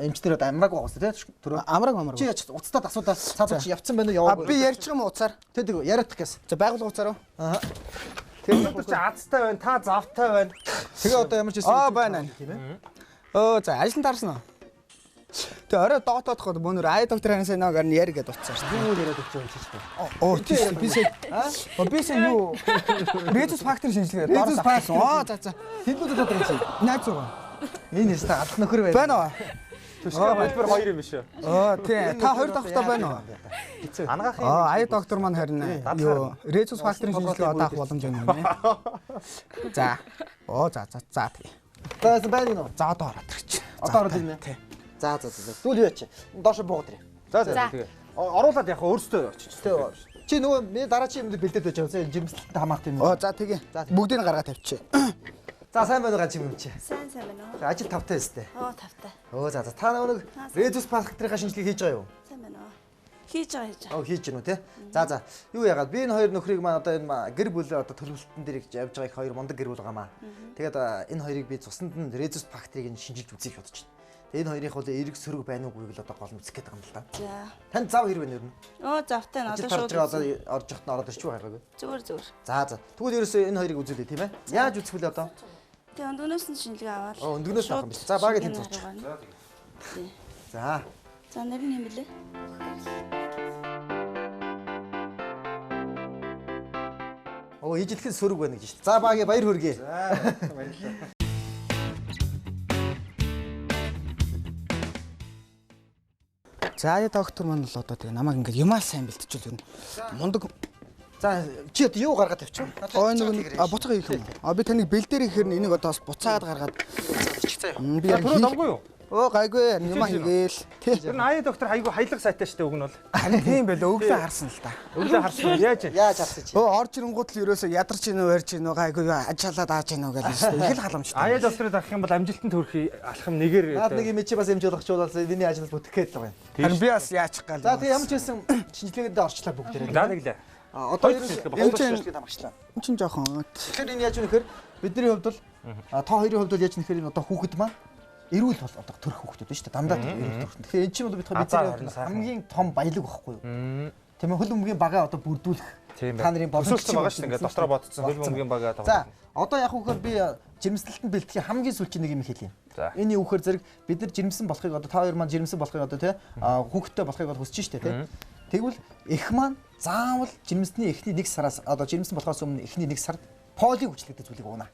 [SPEAKER 3] эмчнэр одоо амрааг байгаа үстэй те. Түрүү
[SPEAKER 4] Амраг.
[SPEAKER 3] чи яч уцтаад асуудаа цаазаа чи явцсан байна уу яваагүй.
[SPEAKER 4] Би ярьж байгаа юм уцаар.
[SPEAKER 3] Тэг яриад гэс.
[SPEAKER 4] За байгуулга уцаар уу?
[SPEAKER 3] Аа.
[SPEAKER 1] Тэр чи азтай байна, та завтай байна.
[SPEAKER 3] Тэгээ одоо ямар ч
[SPEAKER 4] Аа байна. За ажил таарсан уу? Тэгээ орой доотоодоход бөөнөр ай доктор ханасаа нэг нь яри гэдээ утсаа шүү.
[SPEAKER 3] юу яриад өгч байгаа юм чи.
[SPEAKER 4] Оо тийм би юу? Резус фактор шинжилгээ.
[SPEAKER 3] Резус фактор.
[SPEAKER 4] За.
[SPEAKER 3] Тэднүүд дотор чи.
[SPEAKER 4] Найз зураг.
[SPEAKER 3] Энэ яста алт нөхөр байна.
[SPEAKER 4] Байна уу?
[SPEAKER 1] Төсгөө хэлбэр 2 юм биш үү?
[SPEAKER 4] Тийм. Та хоёр доктор байна уу?
[SPEAKER 1] Ангаахын
[SPEAKER 4] Ай доктор маань харин юу? Резус факторын шинжилгээ одоо авах боломж байна уу? За. За тийм.
[SPEAKER 3] Таас байна уу?
[SPEAKER 4] За одоо ороод ирчих.
[SPEAKER 3] Одоо ороод ирнэ.
[SPEAKER 4] Тий.
[SPEAKER 3] За. Зүйл юу яач. Доош буугаад ирээ.
[SPEAKER 1] За тэгээ. Оруулаад яхаа өөртөө очиж.
[SPEAKER 3] Чи нөгөө миний дараачийн юмд бэлдээд байж байгаа. Жирэмслэлтэд хамаах юм.
[SPEAKER 4] За тэгээ. Бүгдийг гаргаад тавьчих.
[SPEAKER 3] За сайн байна уу гаж юм чи.
[SPEAKER 2] Сайн байна уу?
[SPEAKER 3] Ажил тавтай өстэй.
[SPEAKER 2] Тавтай.
[SPEAKER 3] За. Та нэг резус факторын шинжилгээ хийж байгаа юу?
[SPEAKER 2] Сайн байна уу? Хийж байгаа.
[SPEAKER 3] Хийж гинүү те. За. Юу яагаад би энэ хоёр нөхрийг маань одоо энэ гэр бүл одоо төлөвлөлтөн дээр явж байгаа их хоёр мундаг гэр бүл байгаамаа. Тэгээд энэ хоёрыг би цуснд нь резус факторыг шинжилж үзье гэж бодож байна. Энэ хоёрын хол эрг сөрөг байна уугүй л одоо гол үзэх гээд байгаа юм л да.
[SPEAKER 2] За.
[SPEAKER 3] Танд зав хэрэг байна юу?
[SPEAKER 2] Завтай нь
[SPEAKER 3] Одоо шууд одоо орж явахт нь ороод ирчих байгаагүй.
[SPEAKER 2] Зүгээр.
[SPEAKER 3] За. Тэгвэл ерөөсөө энэ хоёрыг үзүүлээ тийм ээ. Яаж үзэх вэ одоо?
[SPEAKER 2] Тэгээ өндгнөөс нь шинжилгээ аваад.
[SPEAKER 3] Өндгнөөс авах юм биш. За багийн тэнд зурч. За.
[SPEAKER 2] За нэр нь юм бэлээ.
[SPEAKER 3] Ижилхэн сөрөг байна гэж шүү дээ. За багийн баяр хүргэе.
[SPEAKER 4] За яа доктор маань л одоо тэгээ намайг ингээд юмаа сайн бэлтчихвэл ер нь мундаг.
[SPEAKER 3] За чи одоо юу гаргаад тавьчих вэ?
[SPEAKER 4] Ой нэг буцаага хийх юм. Би таныг бэлдээр ихээр энийг одоо бас буцаагаад гаргаад. Би яг
[SPEAKER 1] Түрүү давгүй юу?
[SPEAKER 4] Оо гайгүй юмаа хийгээл.
[SPEAKER 1] Тэр нь ая доктор хайгуу хаялга сайтай штэ үг нь бол.
[SPEAKER 4] Харин тийм байлаа өглөө харсан л та.
[SPEAKER 1] Өглөө харсан яаж?
[SPEAKER 3] Яаж харсан чи?
[SPEAKER 4] Орж ирэнгууд л ерөөсөө ядарч ийн үү, ярьж ийн үү, гайгүй ажаалаад ааж ийн үү гэж шүү дээ. Их л халамжтай.
[SPEAKER 1] Ая докторыг авах юм бол амжилтанд хүрэхий алхам нэгээр.
[SPEAKER 3] Наад нэг юм чи бас амжуулахчулаад миний ажил бүтгэх гээд л байна.
[SPEAKER 4] Харин би бас яачих гал.
[SPEAKER 3] За тэгээ ямар ч байсан шинжилгээнд орчлаа бүгдээрээ.
[SPEAKER 1] За тэглээ.
[SPEAKER 3] Одоо энэ шинжилгээ тамагчлаа.
[SPEAKER 4] Энд чинь жоохон.
[SPEAKER 3] Тэгэхээр энэ яаж вэ гэхээр бидний хувьд бол та хоёрын хувьд бол яаж нэхэр энэ одоо хүүхэд маань эрүүл бол одоо төрөх хүүхдүүд шүү дээ. Дандаа эрүүл төрөх. Тэгэхээр энэ чинь бол бидний хамгийн том баялаг байхгүй юу? Тийм ээ, хөл өмгийн багаа одоо бүрдүүлэх. Та нарын
[SPEAKER 1] боловсруулсан байгаа шүү дээ. Ингээд дотроо бодцсон хөл өмгийн багаа тоглох.
[SPEAKER 3] За, одоо яг үхээр би жирэмслэлтэнд бэлтгэхийн хамгийн сүүлчийн нэг юм хэлье. Энэ юу гэхээр зэрэг бид нар жирэмсэн болохыг одоо та хоёр маань жирэмсэн болохыг одоо тий хүүхэдтэй болохыг бол хүсэж шүү дээ тий. Тэгвэл эх маань заавал жирэмсний эхний 1 сараас одоо жирэмсэн болохоос өмнө эхний 1 сард полиг хүчлэгдэх зүйлийг уунаа.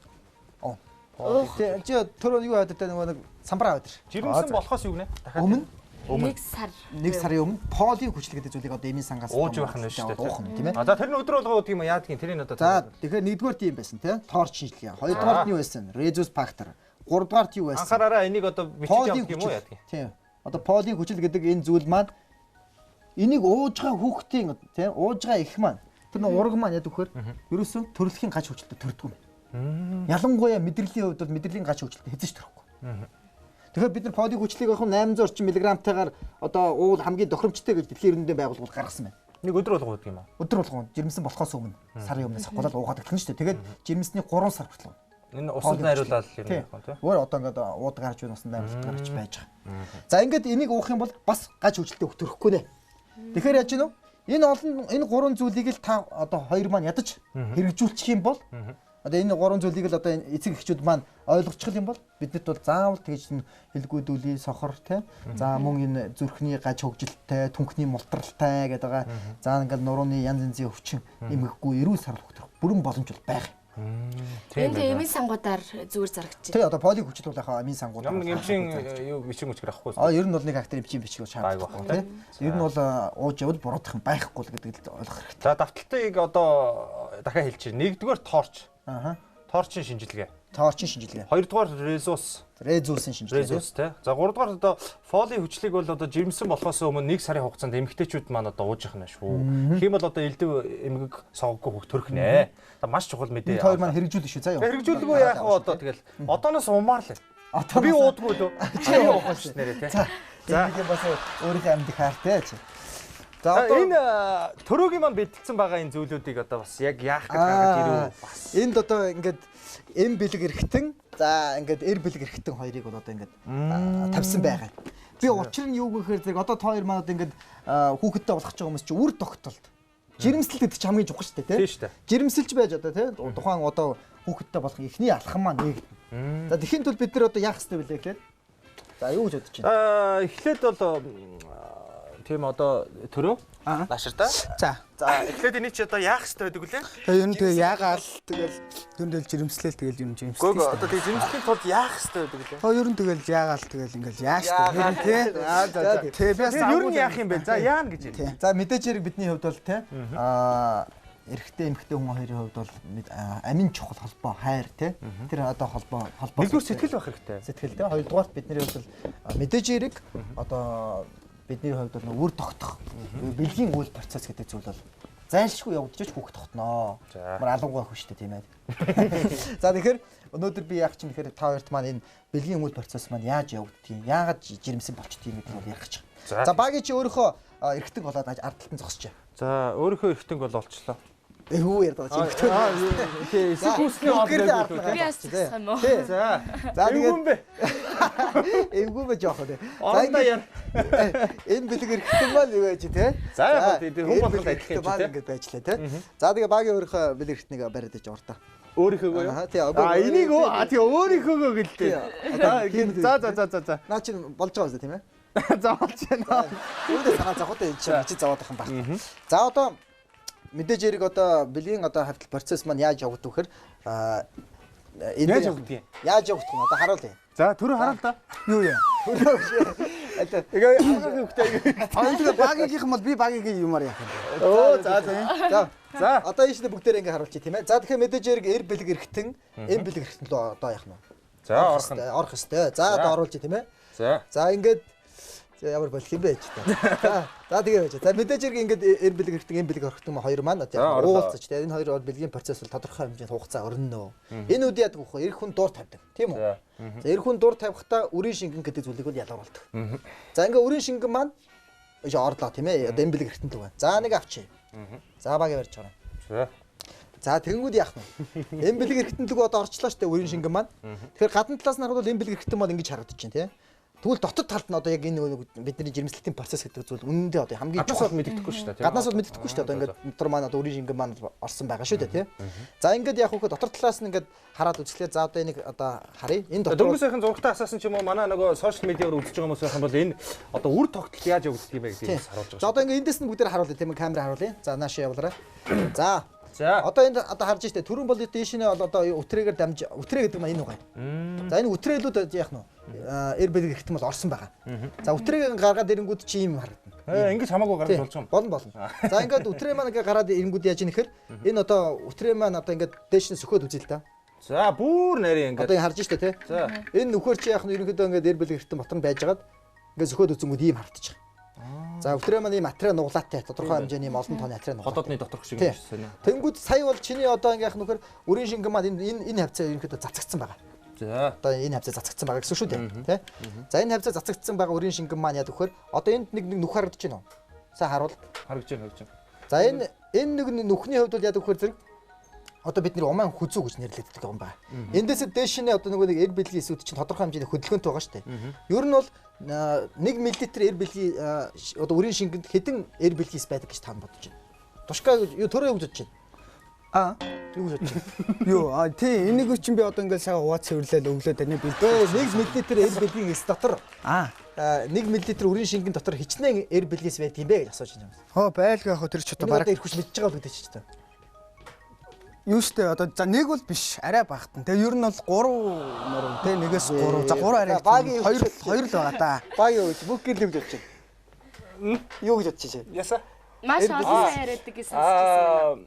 [SPEAKER 3] Тэгээ чи түрүү юу яадаг те нэг самбараа өдөр.
[SPEAKER 1] Жирэмсэн болохоос юу гэнэ?
[SPEAKER 3] Өмнө
[SPEAKER 2] 1 сар.
[SPEAKER 3] 1 сарын өмнө полиг хүчлэгдэх зүйлийг одоо эмийн сангаас
[SPEAKER 1] ууж байх нь шүү дээ.
[SPEAKER 3] Уух нь тийм ээ.
[SPEAKER 1] За тэр нь өдөр болгоо гэдэг юм яадгийн тэрийг одоо.
[SPEAKER 3] За тэгэхээр нэгдүгээр тийм байсан те торч шинжилгээ. Хоёрдугаар нь юу байсан? Резус фактор. Гуравдугаар нь юу байсан?
[SPEAKER 1] Анхаараараа энийг одоо бичиж явах юм уу яадгийн?
[SPEAKER 3] Тийм. Одоо полиг хүчил гэдэг энэ зүйл маань энийг ууж байгаа хүүхдийн тийм ууж байгаа их маань тэр нэг ураг маань яд вөхөр ерөөсөө төрөлхийн гач хүчилтэй төрдөг юм. Ялангуяа мэдрэлийн хувьд бол мэдрэлийн гач хүчилтэй хэзээ ч төрөхгүй. Тэгэхээр бид нар полиг хүчлийг авах 800 орчим мг-тайгаар одоо уул хамгийн тохиромжтой гэж дэлхийн эрдэнэ байгууллагууд гаргасан байна.
[SPEAKER 1] Нэг өдөр болгоо гэдэг юм аа.
[SPEAKER 3] Өдөр болгоо жирэмсэн болохоос өмнө сарын өмнөөс хавгуулаад уугаад эхэлнэ шүү дээ. Тэгээд жирэмсний 3 сар хүртэл.
[SPEAKER 1] Энэ усанд найруулаад юм байна тийм.
[SPEAKER 3] Өөр одоо ингээд уудаг гарч байна усанд найруулалт гарч байж байгаа. За ингээд энийг уух юм бол бас гач хүчилтэй төрөхгүй нэ. Тэгэхээр яаж гэнэ вэ? Энэ 3 зүйлийг л та одоо хоёр маань ядаж хэрэгжүүлчих юм бол одоо энэ 3 зүйлийг л одоо эцэг эхчүүд маань ойлгочих юм бол биднэрт бол заавал тэгж хэлгүүдүүлээ сохор тий. За мөн энэ зүрхний гач хөгжилтэй, түнхний мултралтай гэдэг байгаа. За ингээд нурууны янз янзын өвчин эмгэхгүй эрүүл сарл хөгтөх бүрэн боломж бол байгаа.
[SPEAKER 2] Энд эмийн сангуудаар зүгээр зарагдчих.
[SPEAKER 3] Тий одоо полиг хүчил бол яхаа эмийн сангууд.
[SPEAKER 1] Ямар нэг эмчийн юу бичиг мөчгөр авахгүй.
[SPEAKER 3] Ер нь бол нэг актер эмчийн бичиг шаардлагатай тий. Ер нь бол ууж явал буруудах юм байхгүй л гэдгийг л ойлгох хэрэгтэй.
[SPEAKER 1] За давталтыг одоо дахиад хэлчихье. Нэгдүгээр торч. Торчин шинжилгээ.
[SPEAKER 3] Торчин шинжилгээ.
[SPEAKER 1] Хоёрдугаар резусын шинжилгээ. Резус тий. За гуравдугаар одоо фоли хүчлийг бол одоо жирэмсэн болохоос өмнө 1 сарын хугацаанд эмэгтэйчүүд маань одоо ууж явах нь шүү. Тэгэх юм бол одоо элдв эмгэг согоггүй хөх төрөх нэ. Маш чухал мэдээ.
[SPEAKER 3] Энэ хоёр маань хэрэгжүүлнэ шүү. За юу.
[SPEAKER 1] Хэрэгжүүлгүй яах вэ одоо тэгэл одооноос умаар л. Би уудгүй лөө. Чи уух шүү нэрээ тий.
[SPEAKER 3] За энэ бас өөрийнхөө амьд хаартай чи.
[SPEAKER 1] За одоо энэ төрөөгийн маань бэлтгэсэн байгаа энэ зүйлүүдийг одоо бас яг яах гэж гаргаж ирв.
[SPEAKER 3] Энд одоо ингээд эм бэлэг эргэтэн за ингээд эр бэлэг эргэтэн хоёрыг бол одоо ингээд тавьсан байгаа. Би учир нь юу гэхээр зэрэг одоо та хоёр манад ингээд хүүхэдтэй болох ч байгаа хүмүүс чи үр тогтолт. Жирэмсэлт гэдэг чи хамгийн чухал шүү дээ тий.
[SPEAKER 1] Тийм шүү дээ.
[SPEAKER 3] Жирэмсэлж байж одоо тий тухайн одоо хүүхэдтэй болох эхний алхам маань нэгдэнэ. За тэгэхин тул бид нар одоо яах хэрэгтэй вэ гэхээр за юу гэж бодож байна?
[SPEAKER 1] Эхлээд бол тийм одоо төрөө наашир та.
[SPEAKER 4] За
[SPEAKER 1] эхлээд энийг чи одоо яах хэрэгтэй байдаг үлээ?
[SPEAKER 4] Тэгээ ер нь тэгээ яагаал тэгэл дүндэл жирэмслэл тэгэл юм жирэмслэл.
[SPEAKER 1] Гөө одоо тэгээ жирэмслэхийн тулд яах хэрэгтэй байдаг үлээ?
[SPEAKER 4] Ер нь тэгэл яагаал тэгэл ингээл яаш тэгээ тий. Тэгээ би бас
[SPEAKER 1] ер нь яах юм бэ? За яана гэж.
[SPEAKER 3] За мэдээж хэрэг бидний хувьд бол тий эрэгтэй эмэгтэй хүн хоёрын хувьд бол амин чухал холбоо хайр тий. Тэр одоо холбоо
[SPEAKER 1] нэгдүгээр сэтгэл байх хэрэгтэй.
[SPEAKER 3] Сэтгэл тий. Хоёрдугаар бидний хувьд бол мэдээж хэрэг одоо бидний хувьд бол үр тогтох бэлгийн үйл процесс гэдэг зүйл бол зайлшгүй явагдаж хүүхэд тогтноо. Мар алангуй ах шүү дээ тийм ээ. За тэгэхээр өнөөдөр би яах чинь тэгэхээр та хоёрт маань энэ бэлгийн үйл процесс маань яаж явагддгийг, яагаад жирэмсэн болчдгийг гэдэг бол ярих гэж байна. За багийн чи өөрийнхөө эргэтэн болоод ардталтан зогсож.
[SPEAKER 1] За өөрийнхөө эргэтэн бол олчлоо.
[SPEAKER 3] Юу ярьдаг чи эргэтэн.
[SPEAKER 1] Тий, сүхүсний ордоо
[SPEAKER 2] би яаж зогсох юм уу?
[SPEAKER 3] За
[SPEAKER 1] эвгүй бэ.
[SPEAKER 3] Эвгүй бэ жоох үү.
[SPEAKER 1] За яа.
[SPEAKER 3] Энэ бэлэг эргэтэн маань юу байж тий?
[SPEAKER 1] За яг хүн болгонд адилхан юм тий.
[SPEAKER 3] Ингээд байжлаа тий. За тэгээ багийн өөрийнхөө бэлэг эргэтнийг бариад иж уртаа.
[SPEAKER 1] Өөрийнхөөгөө юу?
[SPEAKER 3] Тий.
[SPEAKER 1] Энийг тий өөрийнхөөгөө гэлтэй. За.
[SPEAKER 3] Наа чи болж байгаа үстэй тийм ээ?
[SPEAKER 1] За болж байна.
[SPEAKER 3] Үүнээ санаа зовхот энэ чи зовоод ахын баг. За одоо мэдээж хэрэг одоо бэлгийн одоо хавтал процесс маань яаж явагдав гэхээр
[SPEAKER 1] яаж явагдгийг?
[SPEAKER 3] Яаж явагдах нь одоо харуулъя.
[SPEAKER 1] За түрүү хараал та.
[SPEAKER 4] юу яа.
[SPEAKER 3] Тэгээ анхны хөвгтэй.
[SPEAKER 4] Тэгээ багийнх бол би багийн юмар яах юм.
[SPEAKER 3] Оо за. За одоо энэ шинэ бүгдээр ингээ харуулчих тийм ээ. За тэгэхээр мэдээж хэрэг эр бэлэг эрэхтэн, эм бэлэг эрэхтэн л одоо яах нь.
[SPEAKER 1] За
[SPEAKER 3] орох хэвээр. За одоо оруулж тийм ээ. За ингээд ямар болох юм бэ ч та. За тэгээ байж. За мэдээж хэрэг ингээд эр бэлэг эрэхтэн, эм бэлэг орохтон хоёр маань одоо уулзаж тийм энэ хоёр бэлгийн процесс бол тодорхой хэмжээнд хугацаа өрнөнө. Энэ үед яадаг вэ? Эх хүн дуур тавьдаг. Тийм үү? За эх хүн дуур тавихтаа үрийн шингэн гэдэг зүйлийг бол ялгаруулдаг. За ингээ үрийн шингэн маань орлоо тийм ээ. Одоо эм бэлэг эрэхтэн л байна. За нэг авчи. За багийн барьж байгаа. За тэгэнгүүт яах вэ? Эм бэлэг эрэхтэн лүг одоо орчлоо штэ үрийн шингэн маань. Тэгэхээр гадна талаас нь харахад эм бэлэг эрэхтэн бол ингэж харагдаж байна тийм. Тэгвэл дотор талд нь одоо яг энэ бидний жирэмслэлтийн процесс гэдэг зүйл үнэндээ одоо хамгийн
[SPEAKER 1] чухал мэддэхгүй шүү дээ.
[SPEAKER 3] Гаднаас бол мэддэхгүй шүү дээ. Одоо ингээд дотор маань одоо үрийн шингэн маань орсон байгаа шүү дээ тийм. За ингээд яг хөө дотор талаас нь ингээд хараад үзлээ. За одоо энийг одоо харъя. Энэ дотор
[SPEAKER 1] дөнгөж сайхан зургатаа асаасан ч юм уу манай нөгөө сошиал медиагаар үзэж байгаа хүмүүс байх юм бол энэ одоо үр тогтолт яаж явагддаг юм бэ гэдгийг харуулж байгаа.
[SPEAKER 3] За одоо ингээд эндээс нь бүгдээр харуулъя тийм ээ. Камера харуулъя. За наашаа явуулаарай. За одоо энд одоо харж штэ түрүүн бол дээшнээ бол одоо өтрээгээр дамж өтрээ гэдэг маань энэ угаа. За энэ өтрээлүүд яах нь эр бэлэг эрэхтэн бол орсон байгаа. За өтрээг гаргаад ирэнгүүд чи юм харагдана.
[SPEAKER 1] Ингэж хамаагүй гарч болж байгаа
[SPEAKER 3] юм. Болно. За ингээд өтрээ маань ингээ гараад ирэнгүүд яаж юм нэхэр энэ одоо өтрээ маань одоо ингээд дээшнээ сөхөөд үзье л да.
[SPEAKER 1] За бүр нарийн ингээд
[SPEAKER 3] одоо харж штэ тий. За энэ нөхөр чи яах нь ерөнхийдөө ингээд эр бэлэг эрэхтэн ботон байжгаад ингээд сөхөөд үзэнгүүд ийм харагдаж байгаа. За өтрөө маань ийм материал нуглаатай тодорхой хэмжээний олон тооны материал нуглаатай.
[SPEAKER 1] Ходоодны доторх шиг юм шиг сонио.
[SPEAKER 3] Тэнгүүд сая бол чиний одоо ингээ яах нөхөр үрийн шингэн маань энэ хавцаа ерөнхийдөө цацагдсан байгаа.
[SPEAKER 1] За
[SPEAKER 3] одоо энэ хавцаа цацагдсан байгаа гэсэн шүү дээ. Тэ. За энэ хавцаа цацагдсан байгаа үрийн шингэн маань яа гэхээр одоо энд нэг нүх харагдаж байна уу? Сая харуул.
[SPEAKER 1] Харагдаж байна.
[SPEAKER 3] За энэ нэг нүхний хувьд бол яа гэхээр зэрэг одоо бид нэр умаан хүзүү гэж нэрлэдэг юм байна. Эндээс дээшнээ одоо нөгөө нэг эр бэлгийн эсүүд чинь тодорхой хэмжээний хөдөлгөөнтэй байгаа шүү дээ. Ер нь бол 1 мл эр бэлгийн одоо үрийн шингэнд хэдэн эр бэлгийс байдаг гэж та бодож байна. Тушка юу төрөө юу гэж байна? Юу гэж байна?
[SPEAKER 4] Юу тий энийг чинь би одоо ингээд сайн хувац цэвэрлэл өглөө таны бэлдээ
[SPEAKER 3] 1 мл эр бэлгийн эс дотор 1 мл үрийн шингэн дотор хичнээн эр бэлгийс байдаг юм бэ гэж асууж байна.
[SPEAKER 4] Хоо байлгаа хөө тэр ч одоо
[SPEAKER 3] бараг ирэх хүч мэдж байгаа л гэдэг чинь та.
[SPEAKER 4] Юу штэ одоо за нэг бол биш арай багтан. Тэгээ ер нь бол 3 мөр тэ нэгээс 3 за 3 арай
[SPEAKER 3] багийн
[SPEAKER 4] 2 л байгаа да.
[SPEAKER 3] Багийн үуч бүх гэл юу гэж бодож байна? Юу гэж бодож байна?
[SPEAKER 1] Яса?
[SPEAKER 2] Маш олон сая яриадаг гэсэн сонсчихсан.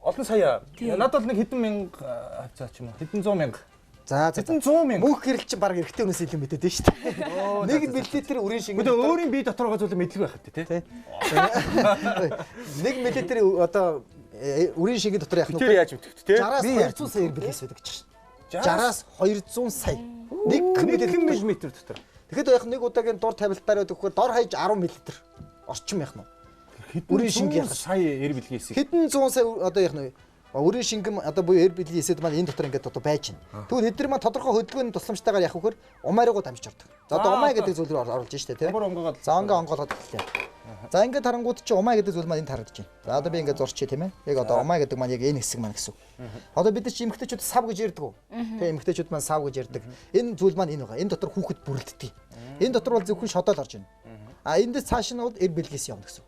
[SPEAKER 1] Олон сая. Надад бол нэг хэдэн мянга хавцаа ч юм уу. Хэдэн 100 мянга.
[SPEAKER 3] За
[SPEAKER 1] хэдэн 100 мянга.
[SPEAKER 3] Бүх гэрэл чинь баг эрэгтэй хүнээс илүү мэдээд байна шүү дээ. 1 мл үрийн шингэн.
[SPEAKER 1] Гэхдээ өөрийн бие дотор байгаа зүйл мэдлэг байх хэрэгтэй тий.
[SPEAKER 3] 1 мл одоо үрийн шингэн дотор яах нь
[SPEAKER 1] вэ? Яаж мэдэх тий?
[SPEAKER 3] 60-аас 200 сая бэлгээс байдаг гэж байна. 60-аас 200 сая. 1 мм
[SPEAKER 1] дотор.
[SPEAKER 3] Тэгэхэд яах нэг удаагийн дур тавилтаар өгөхөөр дор хаяж 10 мл орчим яах нь. Үрийн шингэн
[SPEAKER 1] сая эр бэлгээс.
[SPEAKER 3] Хэдэн 100 сая одоо яах нь үрийн шингэн одоо буюу эр бэлгийн эсэд маань энэ дотор ингээд одоо байж байна. Тэгвэл эдгээр маань тодорхой хөдөлгөөний тусламжтайгаар яах вөхөр умааригуу дамжиж ордог. За одоо умаа гэдэг зүйл рүү оруулж штэ тий. За ингээ онгоолгоод гэлээ. За ингээд харангууд чи умаа гэдэг зүйл маань энд харагдаж байна. За одоо би ингээд зурчих тийм ээ. Яг одоо умаа гэдэг маань яг энэ хэсэг маань гэсэн. Одоо бид нар чи эмэгтэйчүүд сав гэж ярьдаг уу? Тий эмэгтэйчүүд маань сав гэж ярьдаг. Энэ зүйл маань энэ байгаа. Энэ дотор хүүхэд бүрэлддэг. Энэ дотор бол зөвхөн шодоол орж байна. А эндээс цааш нь бол эр бэлгээс явна гэсэн.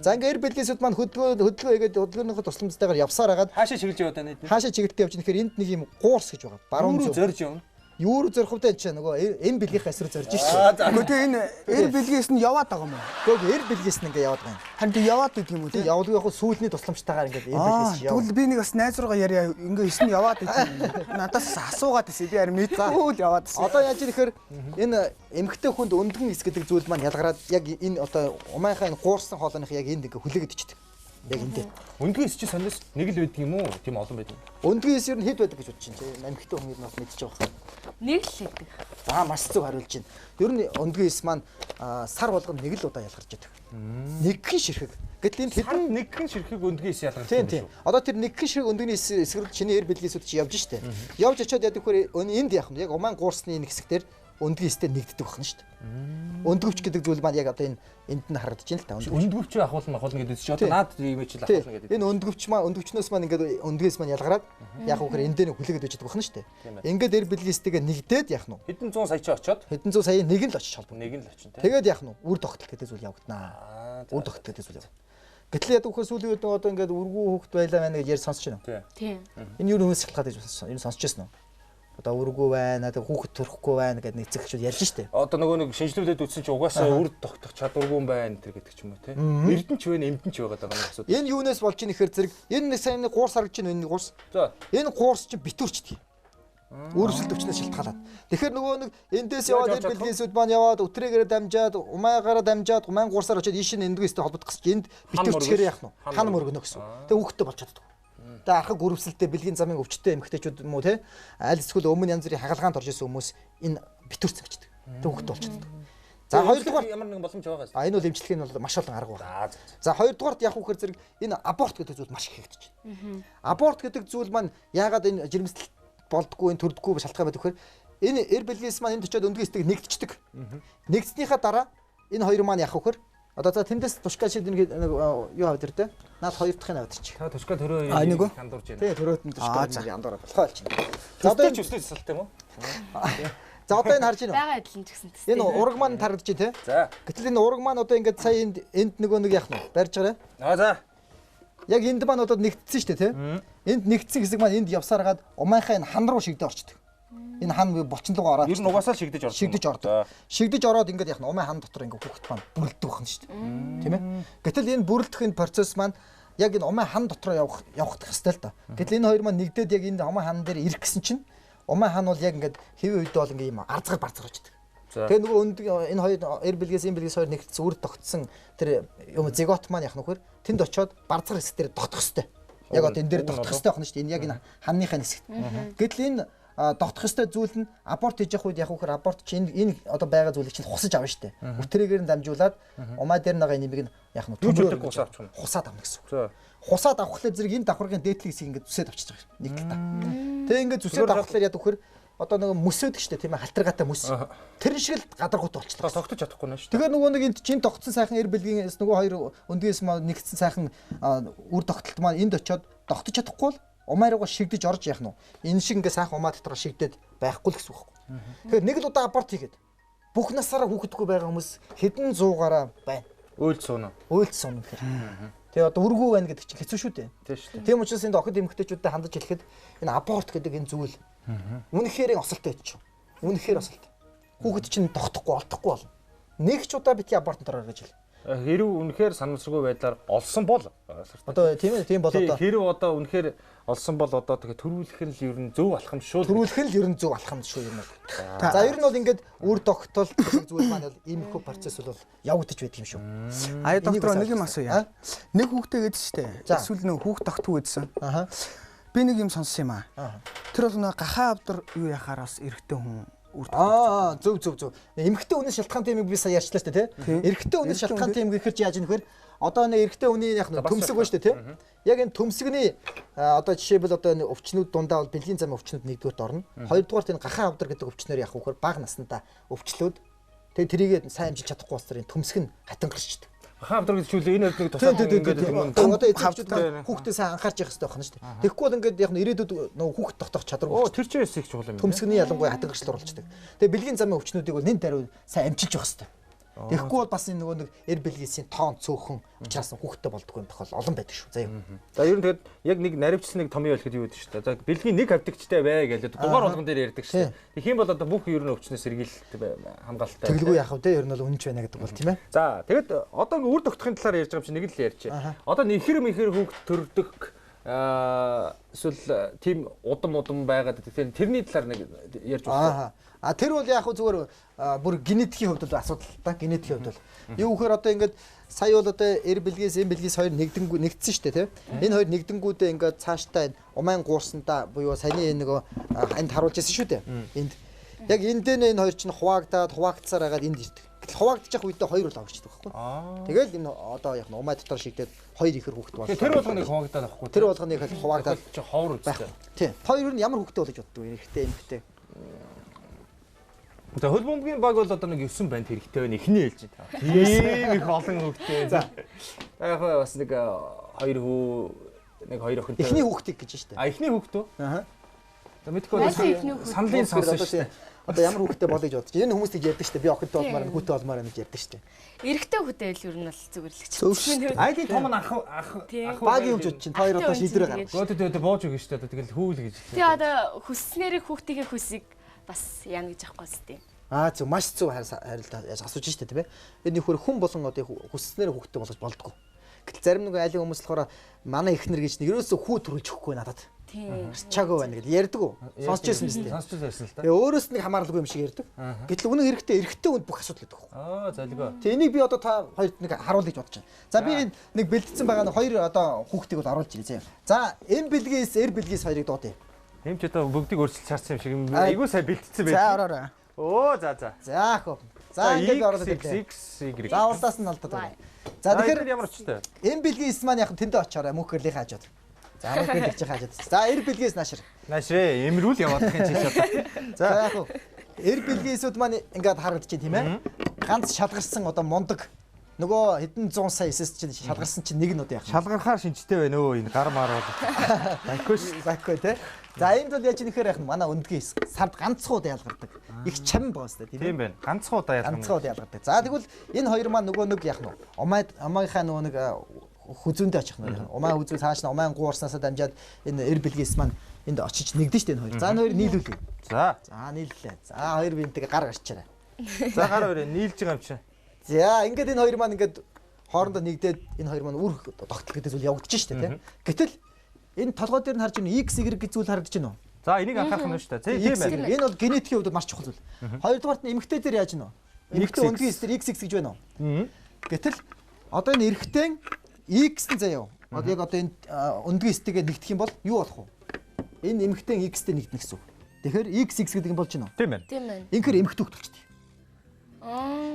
[SPEAKER 3] За ингээ эр бэлгээсүүд маань хөдөлгөөн хийгээд хөдөлгөөнийхөө тусламжтайгаар явсаар хагаад
[SPEAKER 1] хаашаа чиглэж яваад байна эд.
[SPEAKER 3] Хаашаа чиглэлтэй явж нэхэр энд нэг юм гуурс гэж байгаа. Баруун зүг
[SPEAKER 1] зорж явна.
[SPEAKER 3] Юу руу зорихвтай ч нөгөө эм бэлгийнхаа эсрэг зорж шүү.
[SPEAKER 4] Гэхдээ энэ эр бэлгээс нь яваад байгаа юм уу?
[SPEAKER 3] Гэхдээ эр бэлгээс нь ингээ яваад байгаа юм.
[SPEAKER 4] Харин тий яваад идэг юм уу?
[SPEAKER 3] Тий явдаг яг сүүлний тусламжтайгаар ингээ эм бэлгээс яв.
[SPEAKER 4] Тэгвэл би нэг бас найз руугаа яриа ингээ эс нь яваад идэг. Надаас асуугаад байсан. Би харин мэдгүй л яваад байсан.
[SPEAKER 3] Одоо яаж ирэхээр энэ эмгтэй хүнд өндгөн эс гэдэг зүйл маань ялгараад яг энэ одоо умаахаа энэ гуурсан хоолойных яг энд ингээ хүлээгээд ичдэг. Яг эндээ.
[SPEAKER 1] Өндгөн эс чи сониос нэг л байдаг юм уу? Тийм олон байдаг.
[SPEAKER 3] Өндгөн эс ер нь хэд байдаг гэж бодож байна. Эмгтэй хүн нь бас мэдчихэж байгаа.
[SPEAKER 2] Нэг л байдаг.
[SPEAKER 3] За маш зөв хариулж байна. Ер нь өндгөн эс маань сар болгоно нэг л удаа ялгарч идэг. Нэгхэн ширхэг. Гэтэл энд хэдэн
[SPEAKER 1] нэгхэн ширхэг өндгөн эс ялгарч байна.
[SPEAKER 3] Тийм. Одоо тэр нэгхэн ширхэг өндгөний эсрэл чиний эр бэлгээс чи явж штэ. Явж очиод яд ихээр энд яах вэ? Яг умаан гуурсны нэг хэсгээр өндгөн эстэй нэгддэг байна штэ. Өндгөвч гэдэг зүйл маань яг одоо энд нь харагдаж байна л та.
[SPEAKER 1] Өндгөвч ахуулна гэдэг чи одоо наад имиж л ахуулна гэдэг.
[SPEAKER 3] Энэ өндгөвчнөөс маань ингээд өндгөөс маань ялгараад яг үгээр энд дээр хүлээгээд байж байгаа шүү дээ. Ингээд эр бэлгээстэйгээ нэгдээд яах нь вэ?
[SPEAKER 1] Хэдэн 100 сая ч очоод
[SPEAKER 3] хэдэн 100 сая нэг нь л очиж холбоо.
[SPEAKER 1] Нэг нь л очин тий.
[SPEAKER 3] Тэгээд яах нь вэ? Үр тогтол гэдэг зүйл явагдана. Үр тогтол гэдэг зүйл явагдана. Гэтэл яг үхээр сүүлийн үед одоо ингээд өргүү хөөхт байлаа байна гэж ярьж сонсч байна уу?
[SPEAKER 2] Тийм.
[SPEAKER 3] Энэ юу нөөс шалтгаалж байж энэ сонсч байсан уу? одоо өргөө байна, одоо хүүхэд төрөхгүй байна гэдэг нэг зэгчүүд ярьж штэ.
[SPEAKER 1] Одоо нөгөө нэг шинжилүүлээд үтсэн чи угаасаа үр тогтох чадваргүй юм байна тэр гэдэг ч юм уу те. Эрдэнэ ч вэ, эмдэн ч байгаад байгаа нэг асуудал.
[SPEAKER 3] Энэ юунаас болж ийн ихээр зэрэг энэ нэг сайн нэг гуурс харагдаж байна энэ гуурс.
[SPEAKER 1] За.
[SPEAKER 3] Энэ гуурс чинь битүүрчдэг. Өөрчлөлт өвчнөөс шалтгаалаад. Тэгэхээр нөгөө нэг эндээс яваад эр бэлгээсүүд маань яваад өтрэгээрээ дамжаад, умаагаараа дамжаад, умаан гуурсаар очиод ийш нь эндгөөстэй холбогдох гэж энд битүүрчгээр яах нь хан мөргөнө гэсэн. Тэгээ хүүхдтэй болж чаддаг. Тэгээ архаг өрөвсөлттэй бэлгийн замын өвчтөй эмэгтэйчүүд юм уу те аль эсвэл өмнө янз бүрийн хагалгаанд орж исэн хүмүүс энэ битүүрцэн гэждэг. Тэгээ хүүхдтэй болж чаддаг. За хоёрдугаар
[SPEAKER 1] ямар нэгэн боломж байгаа юм.
[SPEAKER 3] Энэ бол эмчилгээ нь бол маш олон арга байна. За хоёрдугаарт яг үхээр зэрэг энэ аборт гэдэг зүйл маш их хийгдэж байна. Аборт гэдэг зүйл маань яагаад энэ жирэмслэл болдгоо энэ төрдгөө шалтгаан байдаг вэхээр энэ эр бэлгээс маань энд очиод өндгөөстэйг нэгдчихдэг. Нэгдснийхаа дараа энэ хоёр маань яах вэхээр одоо за тэндээс тушка шид нэг юу аваад ирдэ. Наад хоёр дахь нь аваад ирчих.
[SPEAKER 1] Та тушка төрөө хандурж байна.
[SPEAKER 3] Тий төрөөтэн тушка андуураа болохоо аль чинь.
[SPEAKER 1] За одоо ч өсөлт салт юм уу?
[SPEAKER 3] За одоо энэ харж байна уу?
[SPEAKER 2] Бага адилхан ч гэсэн тест.
[SPEAKER 3] Энэ ураг маань тарагдж тий.
[SPEAKER 1] За.
[SPEAKER 3] Гэтэл энэ ураг маань одоо ингээд сая энд нөгөө нэг яах нь барьж байгаарай.
[SPEAKER 1] За.
[SPEAKER 3] Яг энд маань одоо нэгдсэн шүү дээ тий. Энд нэгдсэн хэсэг маань энд явсараад умаахаа энэ хан руу шигдэж орчдөг. Энэ хан булчинлуугаа ороод.
[SPEAKER 1] Ер нь угаасаа шигдэж ордог.
[SPEAKER 3] Шигдэж ордог. Шигдэж ороод ингээд яах нь умаа хан дотор ингээд хүүхэд маань бүрэлдэх байна шүү дээ. Тийм ээ. Гэтэл энэ бүрэлдэх энэ процесс маань яг энэ умаа хан дотор явах хэрэгтэй л да. Гэтэл энэ хоёр маань нэгдээд яг энэ умаа хан дээр ирэх гэсэн чинь умаа хан бол яг ингээд хэвэн үед бол ингээд юм арзгаар барзгаар очдөг. Тэгээ нөгөө энэ хоёр эр бэлгээс энэ бэлгээс хоёр нэгдсэн үр тогтсон тэр юм зигот маань яах нөхөр тэнд очиод барзгаар хэсэг дээр тогтох хэвээр. Яг одоо энэ дээр тогтох хэвээр байна шүү дээ. Энэ яг энэ ханныхаа хэсэгт. Гэтэл энэ тогтох хэвээр зүйл нь аборт хийж явах үед яг үхээр аборт чинь энэ одоо байгаа зүйлийг чинь хусаж авна шүү дээ. Өтрийгээр нь дамжуулаад умаа дээр байгаа нэмийг нь яах нь төмрөөр хусаад авна гэсэн үг. Хусаад авахлаа зэрэг энэ давхаргын дээдлийг ингээд зүсээд авчиж байгаа нэг л та. Тэгээ ингээд зүсээд авахлаа яг үхээр одоо нэг мөсөөд штэ тийм ээ халтаргаатай мөс. Тэр шиг л гадаргуут болчихлоо.
[SPEAKER 1] Тогтож чадахгүй нэ шүү.
[SPEAKER 3] Тэгэхээр нөгөө нэг энд чин тогтсон сайхан эр бэлгээс нөгөө хоёр өндгөөс маань нэгдсэн сайхан үр тогтолт маань энд очиод тогтож чадахгүй бол умааруугаа шигдэж орж яах нь вэ? Энэ шиг ингээ сайхан умаа дотор шигдээд байхгүй л гэсэн үг байхгүй. Тэгэхээр нэг л удаа аборт хийгээд бүх насаараа хүүхэдгүй байгаа хүмүүс хэдэн зуугаараа байна.
[SPEAKER 1] Өөлд сууна.
[SPEAKER 3] Өөлд сууна гэхээр. Тэгээ одоо өргөө байна гэдэг чинь хэцүү шүү дээ.
[SPEAKER 1] Тийм шүү дээ.
[SPEAKER 3] Тийм учраас энд охид эмэгтэйчүүдэд хандаж хэлэхэд энэ аборт гэдэг энэ зүйл үнэхээр осолтой байж. Үнэхээр осолтой. Хүүхэд чинь тогтохгүй олдохгүй болно. Нэг ч удаа бити абортод ороо гэж хэл.
[SPEAKER 1] Хэрв үнэхээр санамсаргүй байдлаар олсон бол
[SPEAKER 3] одоо тийм ээ тийм бол одоо
[SPEAKER 1] хэрв одоо үнэхээр олсон бол одоо тэгээ төрүүлэх нь л ер нь зөв алхам шүү.
[SPEAKER 3] Төрүүлэх нь л ер нь зөв алхам шүү юм бол. За ер нь бол ингээд үр тогтолт гэдэг зүйл маань бол иймэрхүү процесс бол явагдаж байдаг юм шүү.
[SPEAKER 4] Ая доктор нэг юм асууя. Нэг хүүхдээ гэдсэн шүү дээ. Эсвэл нэг хүүхд тогтгүй гэдсэн.
[SPEAKER 3] Аха.
[SPEAKER 4] Би нэг юм сонссон юм аа. Тэр бол нэг гахаа авдар юу яхаар бас эрэгтэй хүн
[SPEAKER 3] зөв. Эмэгтэй хүнээс шалтгаантай юм би сая ярьчлаа шүү дээ тий. Эрэгтэй хүнээс шалтгаантай юм гэхэр чи яаж юм хэр одоо нэг эрэгтэй хүний яг төмсөг байна шүү дээ тий. Яг энэ төмсгний одоо жишээлбэл одоо өвчнүүд дундаа бол бэлгийн замын өвчнүүд нэгдүгээрт орно. Хоёрдугаарт энэ гахаа авдар гэдэг өвчнөр яг вөхөр бага наснда өвчлөөд тэгээ трийгээ сайн амжилт чадахгүй болохоор энэ төмсг нь хатан гарчдаг.
[SPEAKER 1] Гахаа авдар гэж чүлээ энэ нэг тусаа
[SPEAKER 3] одоо эцэгчүүд хүүхдээ сайн анхаарч явах хэрэгтэй байна шүү дээ. Тэгэхгүй бол ингээд яг нь ирээдүйд нөгөө хүүхд тогтоох чадваргүй.
[SPEAKER 1] Оо тэр ч байсан их чухал юм.
[SPEAKER 3] Төмсгний ялангуяа хатан гарчлал оруулцдаг. Тэгээ бэлгийн замын өвчнүүдийг бол нэн даруй сайн амжилж явах хэрэгтэй. Тэгэхгүй бол бас энэ нөгөө нэг эр бэлгээс тоон цөөхөн учраас хүүхдтэй болдгоо юм тохиол олон байдаг шүү. За юм.
[SPEAKER 1] За ер нь тэгэд яг нэг наривчлсныг томьёо хэлэхэд юу гэдэг шүү дээ. За бэлгийн нэг хавтагчтай бай гэж дугаар болгон дээр ярьдаг шүү. Тэгэх юм бол одоо бүх ер нь өвчнөөс сэргийлэлт хамгаалалтай.
[SPEAKER 3] Тэглгүй яах вэ те ер нь бол үнэнч байна гэдэг бол тийм ээ.
[SPEAKER 1] За тэгэд одоо ингээ үр тогтохын талаар ярьж байгаа юм чи нэг л ярьж. Одоо нэхэр мэхэр хүүхд төрдөг эсвэл тийм удам байгаад тэгэхээр тэрний талаар нэг ярьж байна.
[SPEAKER 3] Тэр бол яг хөө зүгээр бүр генетикийн хувьд бол асуудал та генетикийн хувьд бол юу гэхээр одоо ингээд сая бол одоо эр бэлгээс эм бэлгээс хоёр нэгдсэн шүү дээ тийм энэ хоёр нэгдэнгүүдээ ингээд цааштай умаан гуурсандаа буюу саяны нөгөө энд харуулж ирсэн шүү дээ энд яг эндээ энэ хоёр чинь хуваагдсаар хагаад энд ирдэг. Гэтэл хуваагдчих үедээ хоёр бол авчдаг байхгүй. Тэгэл энэ одоо яг умаа дотор шигдээд хоёр ихэр хүүхэд болсон.
[SPEAKER 1] Тэр болгоныг хуваагдаад авахгүй.
[SPEAKER 3] Тэр болгоныг хуваагдаад
[SPEAKER 1] ховор үзтэй.
[SPEAKER 3] Тийм. Хоёр нь ямар хүүхдээ болж боддог вэ? Эрэгтэй эмэгтэй.
[SPEAKER 1] За хөлбөмбөгийн баг бол одоо нэг 9 банд хэрэгтэй байна. Эхний ээлж та. Тийм их олон хүүхдээ. За. Яг бас нэг хоёр хүү нэг хоёр охинтой.
[SPEAKER 3] Эхний хүүхдийг гэж штэ.
[SPEAKER 1] Эхний хүүхдөө.
[SPEAKER 3] Аа.
[SPEAKER 1] За мэдгүй саналын сонсон штэ.
[SPEAKER 3] Одоо ямар хүүхдтэй болъё гэж бодож. Энэ хүмүүс тийг ярьдаг шүү дээ. Би охинтой болмоор байна, хүүтэй болмоор байна гэж ярьдаг шүү дээ.
[SPEAKER 2] Эрэгтэй хүүтэй л ер нь бол зүгэрлэгч.
[SPEAKER 1] Айлын том нь ах
[SPEAKER 3] Багийн хэмжүүд чинь хоёр одоо шийдвэрээ гаргав.
[SPEAKER 1] Гөөдөө бууж өгнө шүү дээ. Тэгэл хүүл гэж.
[SPEAKER 2] Тэгээ одоо хүсснээр хүүхдийн хүсийг бас яана гэж аахгүй сте.
[SPEAKER 3] Зөв маш зөв харилтаа яаж асууж штэ тийм ээ. Энэ нөхөр хүн болон одоо хүсснээр хүүхдтэй болгож болдгоо. Гэтэл зарим нэг айлын хүмүүс болохоор манай ихнэр гэж ерөөсөө хүү төрүүлж өгөхгүй надад.
[SPEAKER 2] Тийм.
[SPEAKER 3] Чаагүй байна гэж ярьдаг уу? Сонсч байсан биз дээ.
[SPEAKER 1] Сонсч байсан л та.
[SPEAKER 3] Тэгээ өөрөөс нэг хамааралгүй юм шиг ярьдаг. Гэтэл үнэн хэрэгтэй хүнд бүх асуудал байдаг.
[SPEAKER 1] Залгоо.
[SPEAKER 3] Тэгээ энийг би одоо та хоёрт нэг харуулъя гэж бодож байна. За би нэг бэлдсэн байгаа хоёр одоо хүүхдийг бол оруулж ирье заяа. За М бэлгээс Р бэлгээс хоёрыг дуудъя.
[SPEAKER 1] Эм ч одоо бүгдийг өөрчилж чарсан юм шиг юм. Айгуу сайн бэлтцсэн байх.
[SPEAKER 4] За ороорой.
[SPEAKER 3] За ах. За ингээд оруулаад
[SPEAKER 1] ирлээ.
[SPEAKER 3] За урдаас нь алдаад байна. За тэгэхээр
[SPEAKER 1] ямар очтой.
[SPEAKER 3] М бэлгээс маань яг тэндээ очоорой мөнхөрлийнхээ хажууд. За мөнхөрлөж хажууд. За Р бэлгээс наашир.
[SPEAKER 1] Наашрээ эмрүүл яваад их юм чи шатаа.
[SPEAKER 3] За яг уу. Р бэлгээсүүд маань ингээд харагдаж байна тийм ээ. Ганц шалгарсан одоо мундаг нөгөө хэдэн 100 сая эсэс чинь шалгарсан чинь нэг нь одоо яг
[SPEAKER 1] шалгархаар шинжтэй байна өө энэ гар маар бол.
[SPEAKER 3] Бакгүй те. За энд бол яаж нэхэр яах нь манай өндгийн сард ганцхууд ялгардаг. Их чам боос те
[SPEAKER 1] тийм байна. Ганцхууд ялгардаг.
[SPEAKER 3] Ганцхууд ялгардаг. За тэгвэл энэ хоёр маань нөгөө нэг яах нь омаагийнхаа нөгөө нэг хүзүүндээ очих нь. Омаа хүзүү цааш нь омаан гуурснасаа дамжаад энэ Р бэлгээс маань энд очиж нэгдэн штэ энэ хоёр. За энэ хоёр нийлүүлээ.
[SPEAKER 1] За
[SPEAKER 3] нийллээ. За хоёр биентэйгээ гар гарчаарай.
[SPEAKER 1] За гар өрөө нийлж байгаа юм чи.
[SPEAKER 3] За ингээд энэ хоёр маань ингээд хоорондоо нэгдээд энэ хоёр маань үр тогтол гэдэг зүйл явагдаж штэ тийм. Гэтэл энэ толгой дээр нь харж байна X Y гэж зүйл харагдаж байна уу?
[SPEAKER 1] За энийг анхаарах нь шүү дээ. Тийм байна.
[SPEAKER 3] Энэ бол генетикийн хувьд маш чухал зүйл. Хоёрдугаарт нь эмэгтэй дээр яаж байна вэ? Эмэгтэй өндгийн эс дээр XX гэж байна уу? Гэтэл одоо энэ эрэгтэй X нь заяа. Одоо яг одоо энэ өндгийн эстэйгээ нэгдэх юм бол юу болох вэ? Энэ эмэгтэй X-тэй нэгдэнэ гэсэн үг. Тэгэхээр XX гэдэг юм болж байна уу?
[SPEAKER 1] Тийм байна.
[SPEAKER 2] Тийм байна.
[SPEAKER 3] Инхээр эмэгтэй болчихдог.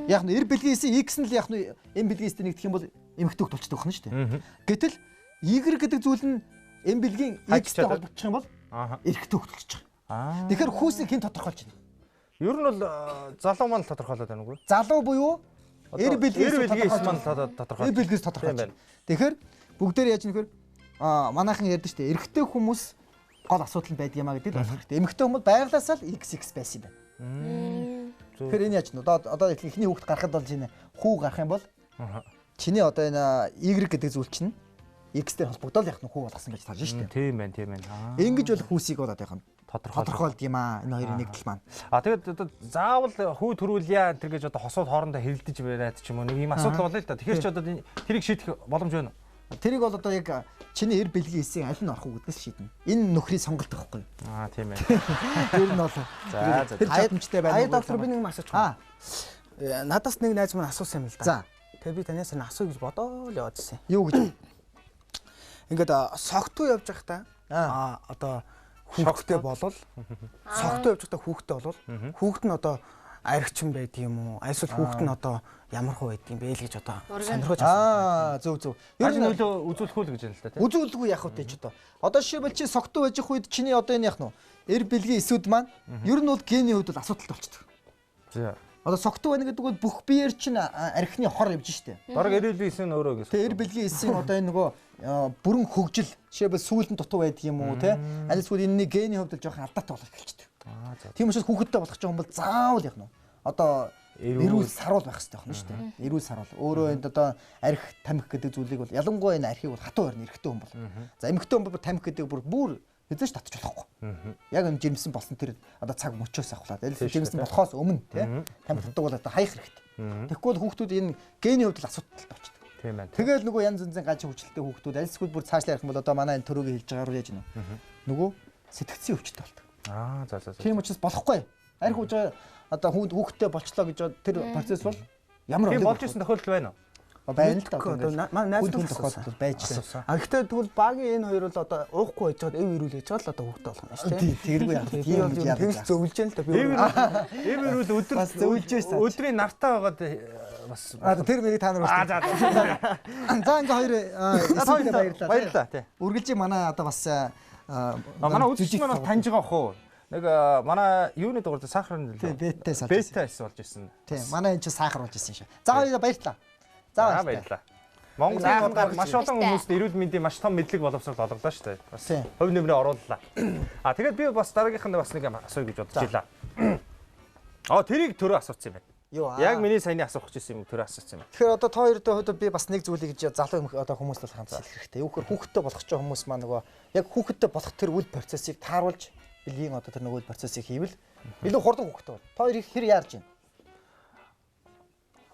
[SPEAKER 3] Яг нь Р бэлгээс X нь л яг нь М бэлгээстэй нэгдэх юм бол эмэгтэй болчихдог байна шүү дээ. Гэтэл Y гэдэг зүйл нь М бэлгийн X-тэй холбогдчих юм бол эрэгтэй болчих. Тэгэхээр хүүсийг хэн тодорхойлж байна?
[SPEAKER 1] Ер нь бол залуу маань л тодорхойлоод байна үгүй.
[SPEAKER 3] Залуу буюу Р бэлгээс
[SPEAKER 1] маань тодорхойлж.
[SPEAKER 3] Р бэлгээс тодорхойлж байна. Тэгэхээр бүгдээр яаж нэхэр манайхан ярьдэн шүү дээ. Эрэгтэй хүмүүс гол асуудал байдаг юмаа гэдэг л болох хэрэгтэй. Эмэгтэй хүмүүс байглаасаа л XX байсан юм байна. Тэгэхээр энэ яаж нь одоо ихний хүүхд гарахад бол энэ хүү гарах юм бол чиний одоо энэ Y гэдэг зүйл чинь X дээр холбогдоод яг нь хүү болгосон гэж тарж штэ.
[SPEAKER 1] Тийм байна, тийм байна.
[SPEAKER 3] Ингэж бол хүүсийг бол одоо яг нь тодорхойлд юм аа энэ хоёрын нэгдэл маань.
[SPEAKER 1] Тэгээд одоо заавал хүү төрүүлье энэ гэж одоо хосууд хоорондоо хэрэлдэж байраад ч юм уу нэг юм асуудал болоо л да. Тэгэхээр ч одоо тэрийг шийдэх боломж байна уу?
[SPEAKER 3] Тэрийг бол одоо яг чиний Р бэлгийн хэсэг аль нь орох уу гэдгээс шийднэ. Энэ нөхрийн сонголт байхгүй.
[SPEAKER 1] Тийм ээ.
[SPEAKER 3] Тэр нь бол
[SPEAKER 1] за
[SPEAKER 3] тэр чадамжтай байна.
[SPEAKER 4] Доктор би нэг асууж байна. Надаас нэг найз маань асуусан юм л да.
[SPEAKER 3] За.
[SPEAKER 4] Тэгээ би танаас нь асуу гэж бодоол яваад ирсэн.
[SPEAKER 3] Юу гэж?
[SPEAKER 4] Ингээд согтуу явж байхдаа одоо хүүхдтэй болол согтуу явж байхдаа хүүхдтэй болол хүүхд нь одоо аригчин байдаг юм уу? Эсвэл хүүхд нь одоо ямар хөө байдаг юм бэ л гэж одоо сонирхож
[SPEAKER 3] байна. Зөв.
[SPEAKER 1] Ер нь нөлөө үзүүлэхгүй л гэж байна л да тийм.
[SPEAKER 3] Үзүүлэлгүй яах вэ ч одоо. Одоо жишээлбэл чи согтуу байж их үед чиний одоо энэ яах нь Р бэлгийн эсүүд маань ер нь бол гений хувьд бол асуудалтай болчихдог.
[SPEAKER 1] За.
[SPEAKER 3] Одоо согтуу байна гэдэг бол бүх биеэр чинь архины хор явж штэ.
[SPEAKER 1] Бараг Р бэлгийн эс нь өөрөө гэсэн.
[SPEAKER 3] Тэгээ Р бэлгийн эсийн одоо энэ нөгөө бүрэн хөгжил жишээлбэл сүүлд нь дутуу байдаг юм уу те? Аль эсвэл энэний гений хувьд л жоохон алдаатай болох эхэлчихдэг. Тийм учраас хүүхэдтэй болох ч юм бол заавал яах нь одоо эрүүл саруул байх хэрэгтэй байна шүү дээ. Эрүүл саруул. Өөрөө энд одоо арх тамхи гэдэг зүйлийг бол ялангуяа энэ архийг бол хатуу харна эрэгтэй хүн бол. За эмэгтэй хүн бол тамхи гэдэг бүр хэзээ ч татчих болохгүй. Яг энэ жирэмсэн болсон тэр одоо цаг мөчөөс авахлаад. Жирэмсэн болохоос өмнө тий тамхи татдаг бол одоо хаях хэрэгтэй. Тэгэхгүй бол хүүхдүүд энэ гений хувьд л асуудалтай болчихдог.
[SPEAKER 1] Тийм байна.
[SPEAKER 3] Тэгэл нөгөө янз янзын ганц хөвчлөлтэй хүүхдүүд аль эсвэл бүр цаашлаа ярих юм бол одоо манай энэ төрөгийг хэлж байгаагаар яаж гэнэ. Нөгөө сэтгцийн өвчтөй болдог.
[SPEAKER 1] За.
[SPEAKER 3] Тийм учраас болохгүй. Арх хууж одоо хүүхдтэй болчлоо гэж тэр процесс бол ямар
[SPEAKER 1] тийм болж исэн тохиолдол байна уу?
[SPEAKER 3] Байна л да.
[SPEAKER 4] Манай найз нь
[SPEAKER 3] тохиолдол байж
[SPEAKER 4] байна. Гэхдээ тэгвэл багийн энэ хоёр бол одоо уухгүй байж байгаа эв ирүүл гэж байгаа л одоо хүүхдтэй болох юм шүү дээ.
[SPEAKER 3] Тэргүй яах вэ?
[SPEAKER 4] Тийм бол тэгс зөвлөж जैन л да би.
[SPEAKER 1] Эв ирүүл өдөр
[SPEAKER 3] зөвлөж байсан.
[SPEAKER 1] Өдрийн нартаа байгаад бас
[SPEAKER 3] тэр мэрийг та нар бас. За ингээ хоёр баярлалаа.
[SPEAKER 1] Баярлалаа тий.
[SPEAKER 3] Үргэлжийн манай одоо бас
[SPEAKER 1] манай үзэгч маань бас таньж байгаа хөө. Нэг манай юуны дугаар сахарын
[SPEAKER 3] тий бета
[SPEAKER 1] эс болж ирсэн.
[SPEAKER 3] Тий манай энэ ч сахар болж ирсэн шүү. За хоёроо баярлалаа. За
[SPEAKER 1] баярлалаа. Монголын маш олон хүмүүст эрүүл мэндийн маш том мэдлэг боловсрол олголоо шүү дээ. Бас хувь нэмрээ орууллаа. Тэгээд би бас дараагийнх нь бас нэг асууя гэж бодож байлаа. Тэрийг төрөө асуусан юм байна.
[SPEAKER 3] Юу
[SPEAKER 1] Яг миний саяны асуух гэсэн юм төрөө асуусан юм.
[SPEAKER 3] Тэгэхээр одоо та хоёрын хувьд би бас нэг зүйлийг залуу одоо хүмүүс бол хамт хэлэх хэрэгтэй. Юу гэхээр хүүхэдтэй болох ч хүмүүс маань нөгөө яг хүүхэдтэй болох тэр үйл процессыг тааруулж бэлгийн одоо тэр нөгөө үйл процессыг хийвэл илүү хурдан хүүхэдтэй бол. Та хоёр хэр яарж байна?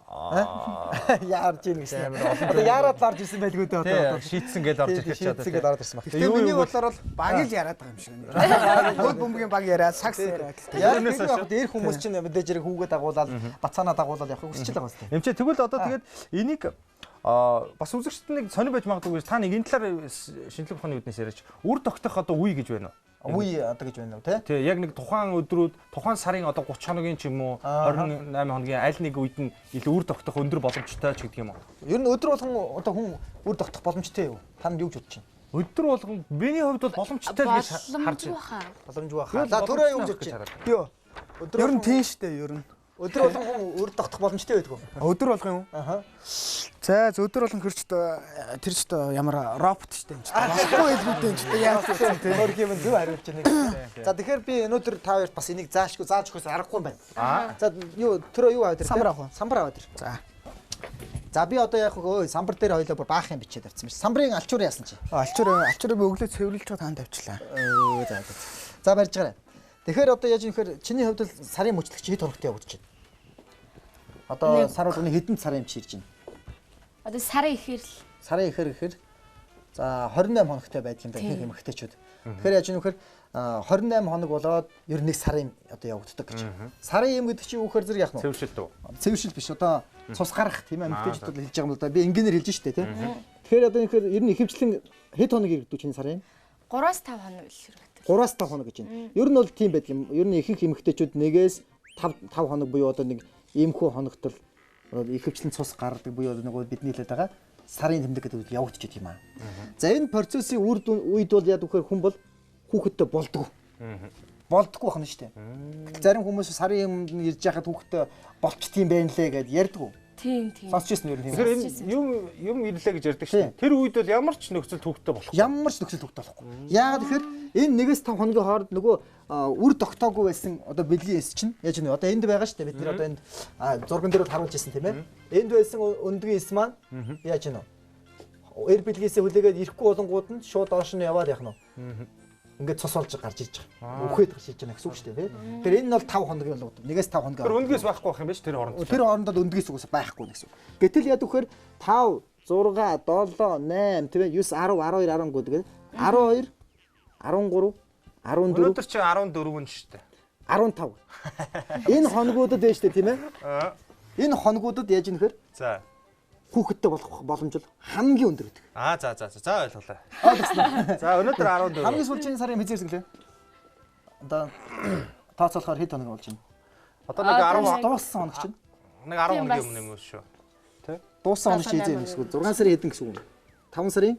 [SPEAKER 3] Яарж ийн гэсэн. Одоо яарад ларж ирсэн байлгүй дээ одоо.
[SPEAKER 1] Шийтсэн гэж орж ирэх ч одоо.
[SPEAKER 3] Шийтсэн гэж орж ирсэн баг.
[SPEAKER 4] Тэгээ миний бодлоор бол баг л яриад байгаа юм шиг байна. Хөл бөмбөгийн баг яриад, сакс яриад.
[SPEAKER 3] Яарнээс яг дээр хүмүүс чинь мэдээж хэрэг хүүгээ дагуулаад, бацаанаа дагуулаад явах хүсэж байгаа юм.
[SPEAKER 1] Эмчээ тэгвэл одоо тэгээд энийг бас үзэгчд нэг сонир байж магадгүй та нэг энэ талаар шинжлэх ухааны үднээс яриач үр тогтох одоо үе гэж байна уу?
[SPEAKER 3] Үе одоо гэж байна уу те?
[SPEAKER 1] Тий, яг нэг тухайн өдрүүд, тухайн сарын одоо 30 хоногийн ч юм уу 28 хоногийн аль нэг үед нь илүү үр тогтох өндөр боломжтой ч гэдэг юм уу?
[SPEAKER 3] Ер нь өдөр болгон одоо хүн үр тогтох боломжтой юу? Та нар юу гэж бодож байна?
[SPEAKER 1] Өдөр болгон миний хувьд бол боломжтой л гэж харж байна.
[SPEAKER 3] Боломжгүй баха. За төрөө юу гэж бодож байна?
[SPEAKER 4] Йоо. Ер нь тийм штэ ер нь.
[SPEAKER 3] Өдөр болгон хүн үр тогтох боломжтой байдаг уу?
[SPEAKER 4] Өдөр болгон юм.
[SPEAKER 3] Аха.
[SPEAKER 4] За өдөр болгон хэр ч тэр ч ямар робот штэ юм ч. Болохгүй хэлбэртэй юм ч яах вэ те.
[SPEAKER 3] Өөр юм зөв хариулж байна. За тэгэхээр би өнөөдөр та хоёрт бас энийг зааж өгөхөөс аргагүй юм байна. За юу төрөө юу аваад ирсэн?
[SPEAKER 4] Самбар авах уу?
[SPEAKER 3] Самбар аваад ир.
[SPEAKER 4] За.
[SPEAKER 3] За би одоо яг өө самбар дээр хоёлоо бүр баахан бичээд авсан биш. Самбарын алчуур яасан чи?
[SPEAKER 4] Алчуурыг би өглөө цэвэрлж байгаа таанд авчлаа.
[SPEAKER 3] За. За барьж гараа. Тэгэхээр одоо яаж юм хэр чиний хувьд л сарын мөчлөгч хэд хоногт явагдаж байна? Одоо сар болгоны хэдэн сарын юм чи ирж байна?
[SPEAKER 2] Одоо сарын ихэр л
[SPEAKER 3] Сарын ихэр за 28 хоногтой байдаг юм байна их эмэгтэйчүүд. Тэгэхээр яаж юм хэр 28 хоног болоод ер нь нэг сарын одоо явагддаг гэж. Сарын юм гэдэг чинь үхээр зэрэг яах нь вэ?
[SPEAKER 1] Цэвэршилт үү?
[SPEAKER 3] Цэвэршил биш одоо цус гарах тийм ээ эмэгтэйчүүд бол хэлж байгаа юм л да. Би инженеэр хэлж штэ тийм. Тэгэхээр одоо ихэр ер нь ихэвчлэн хэд хоног ирдэг чинь сарын?
[SPEAKER 2] 3-5 хоног л хэрэгтэй.
[SPEAKER 3] 3-5 хоног гэж байна. Ер нь бол тийм байдаг юм. Ер нь их эмэгтэйчүүд 1-ээс 5 хоног буюу одоо нэг иймхүү хоногт л ихэвчлэн цус гардаг буюу нэг бидний хэлээд байгаа сарын тэмдэг гэдэг явагдчих юм аа. За энэ процессын үед бол яг үхээр хүн бол хүүхэдтэй болдгоо. Болдгоо хана штэ. Зарим хүмүүс сарын юмд ирж яхад хүүхэдтэй болчтiin байна лээ гэд ярьдаг.
[SPEAKER 2] Тийм.
[SPEAKER 3] Сонсчихсон ер нь.
[SPEAKER 1] Тэгэхээр энэ юм ирлээ гэж ярьдаг шүү дээ. Тэр үед бол ямар ч нөхцөл төвхтэй болох.
[SPEAKER 3] Ямар ч нөхцөл төвхтэй болохгүй. Яагаад тэгэхээр энэ 1-5 хоногийн хооронд нөгөө үр тогтоогүй байсан одоо бэлгийн эс чинь яаж нэ одоо энд байгаа шүү дээ. Бид нэр одоо энд зурган дээр харуулж ирсэн тийм ээ. Энд байсан өндгийн эс маань яаж нэ эр бэлгээс хүлээгээд ирэхгүй болонгууд нь шууд доош нь яваад явах нь. Ингээд цус олж гарч ирж байгаа. Үхээд гарч ирж байгаа гэсэн үг шүү дээ. Тэгэхээр энэ нь бол 5 хоногийн бол 1-5 хоног.
[SPEAKER 1] Тэр өндгөөс байхгүй байх юм биш тэр хооронд.
[SPEAKER 3] Тэр хооронд бол өндгөөс үгүйс байхгүй гэсэн үг. Гэтэл яа гэхээр 5 6 7 8 тийм ээ 9 10 12 13 тэгээд 12 13 14
[SPEAKER 1] өнөөдөр чи 14 нь шүү дээ.
[SPEAKER 3] 15. Энэ хоногудад байж тээ тийм ээ. Энэ хоногудад яаж нэхэр?
[SPEAKER 1] За.
[SPEAKER 3] Хүүхэдтэй болох боломж бол хамгийн өндөр гэдэг.
[SPEAKER 1] За ойлголаа.
[SPEAKER 3] Ойлгосноо.
[SPEAKER 1] За өнөөдөр 14.
[SPEAKER 3] Хамгийн сүүлчийн сарын хизээс гэлээ. Одоо тооцоолохоор хэд хоног болж байна?
[SPEAKER 1] Одоо нэг 10
[SPEAKER 3] дууссан хоног чинь.
[SPEAKER 1] Нэг 10 хоногийн өмнө юм уу шүү. Тэ?
[SPEAKER 3] Дууссан хоног чи хизээ гэсэн үг. 6 сарын хэдэн гэсэн үг. 5 сарын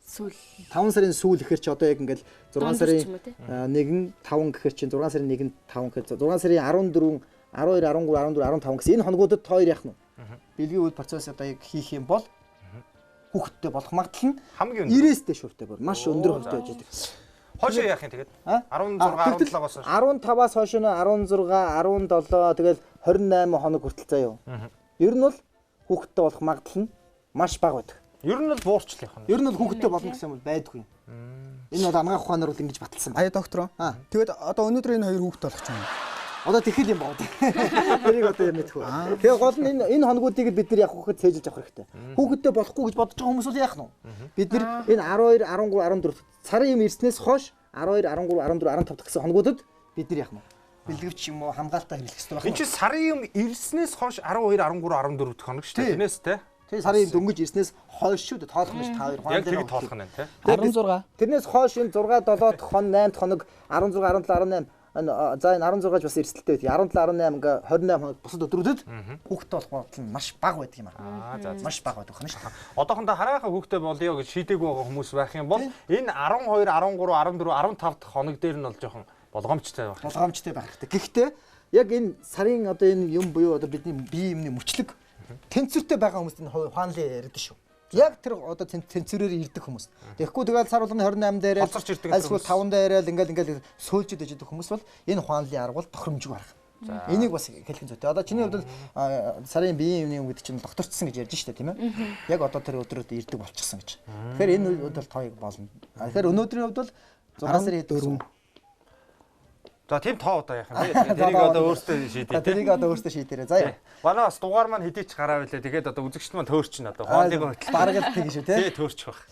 [SPEAKER 2] Сүүл.
[SPEAKER 3] 5 сарын сүүл гэхэр чи одоо яг ингээл 6 сарын 1 5 гэхэр чи 6 сарын 1 5 гэхэр 6 сарын 14 12 13 14 15 гэсэн энэ хоногудад тоор яах нь? Бэлгийн үйл процесс одоо яг хийх юм бол хүүхэдтэй болох магадлал нь
[SPEAKER 1] хамгийн
[SPEAKER 3] 90-ээс дээш хүртэл бүр маш өндөр хувьтай байж байдаг.
[SPEAKER 1] Хойшоо яах юм тэгээд 16 17-оос
[SPEAKER 3] 15-аас хойш нь 16 17 тэгэл 28 хоног хүртэл заяа. Ер нь бол хүүхэдтэй болох магадлал нь маш бага байдаг.
[SPEAKER 1] Ер нь бол буурчлах юм.
[SPEAKER 3] Ер нь бол хүүхэдтэй болно гэсэн юм бол байдгүй. Энэ бол амгаах ухаанаар бол ингэж баталсан байна.
[SPEAKER 4] Ая доктор. Тэгээд одоо өнөөдөр энэ хоёр хүүхэд болох ч юм.
[SPEAKER 3] Одоо тэхэл юм бод. Тэрийг одоо юм мэдхүү. Тэгээ гол нь энэ хоногуудыг бид нар яг хүүхэд цээжилж авах хэрэгтэй. Хүүхэдтэй болохгүй гэж бодож байгаа хүмүүс бол яах нь вэ? Бид нар энэ 12 13 14 сарын юм ирснээс хойш 12 13 14 15 гэсэн хоногуудад бид нар яах нь вэ? Бэлгэвч юм уу хамгаалтаа хэрэглэх хэрэгтэй байна.
[SPEAKER 1] Энд чинь сарын юм ирснээс хойш 12 13 14 дэх хоног шүү дээ. Тэрнээс те.
[SPEAKER 3] Тэгээ сарын юм дөнгөж ирснээс хойш шүү дээ. Тоолох нь та хоёр
[SPEAKER 1] яг тийм тоолох нь те.
[SPEAKER 4] 16.
[SPEAKER 3] Тэрнээс хойш энэ 6 7 дахь хоног 8 дахь хоног 16 17 18 за энэ 16-аж бас эрсдэлтэй байдаг. 17 18 ингээ 28 хоног бусад өдрүүдэд хүүхдтэй болох магадлал нь маш бага байдаг юм аа.
[SPEAKER 1] За
[SPEAKER 3] маш бага байдаг хань шүү дээ.
[SPEAKER 1] Одоохондоо хараахан хүүхдтэй болъё гэж шийдээгүй байгаа хүмүүс байх юм бол энэ 12 13 14 15 дахь хоног дээр нь бол жоохон болгоомжтой байх.
[SPEAKER 3] Болгоомжтой байх хэрэгтэй. Гэхдээ яг энэ сарын одоо энэ юм буюу одоо бидний бие юмны мөчлөг тэнцвэртэй байгаа хүмүүст энэ ухаанлын яриад шүү. Яг тэр одоо тэнцвэрээр ирдэг хүмүүс. Тэгэхгүй тэгэл сар болгоны 28 дээрээ
[SPEAKER 1] алсарч ирдэг
[SPEAKER 3] эсвэл 5 дээрээ ингээл сөөлжөд ижидэх хүмүүс бол энэ ухаанлын арга бол тохиромжгүй арга. Энийг бас хэлэх нь зүйтэй. Одоо чиний хувьд сарын биеийн юмны үүд чинь докторчсон гэж ярьж штэ тийм ээ. Яг одоо тэр өдрөд ирдэг болчихсон гэж. Тэгэхээр энэ үед бол тоог болно. Тэгэхээр өнөөдрийн хувьд бол 6 сарын 4.
[SPEAKER 1] За тийм тоо одоо яах юм бэ? Тэрийг одоо өөртөө шийдээ.
[SPEAKER 3] Тэрийг одоо өөртөө шийдээрэй. За яа.
[SPEAKER 1] Манай бас дугаар маань хэдий ч гараа байлаа. Тэгээд одоо үзэгчд маань төөрчин одоо хоолыг хөтөл.
[SPEAKER 3] Бараг л тийм шүү тий.
[SPEAKER 1] Тий төөрч байх.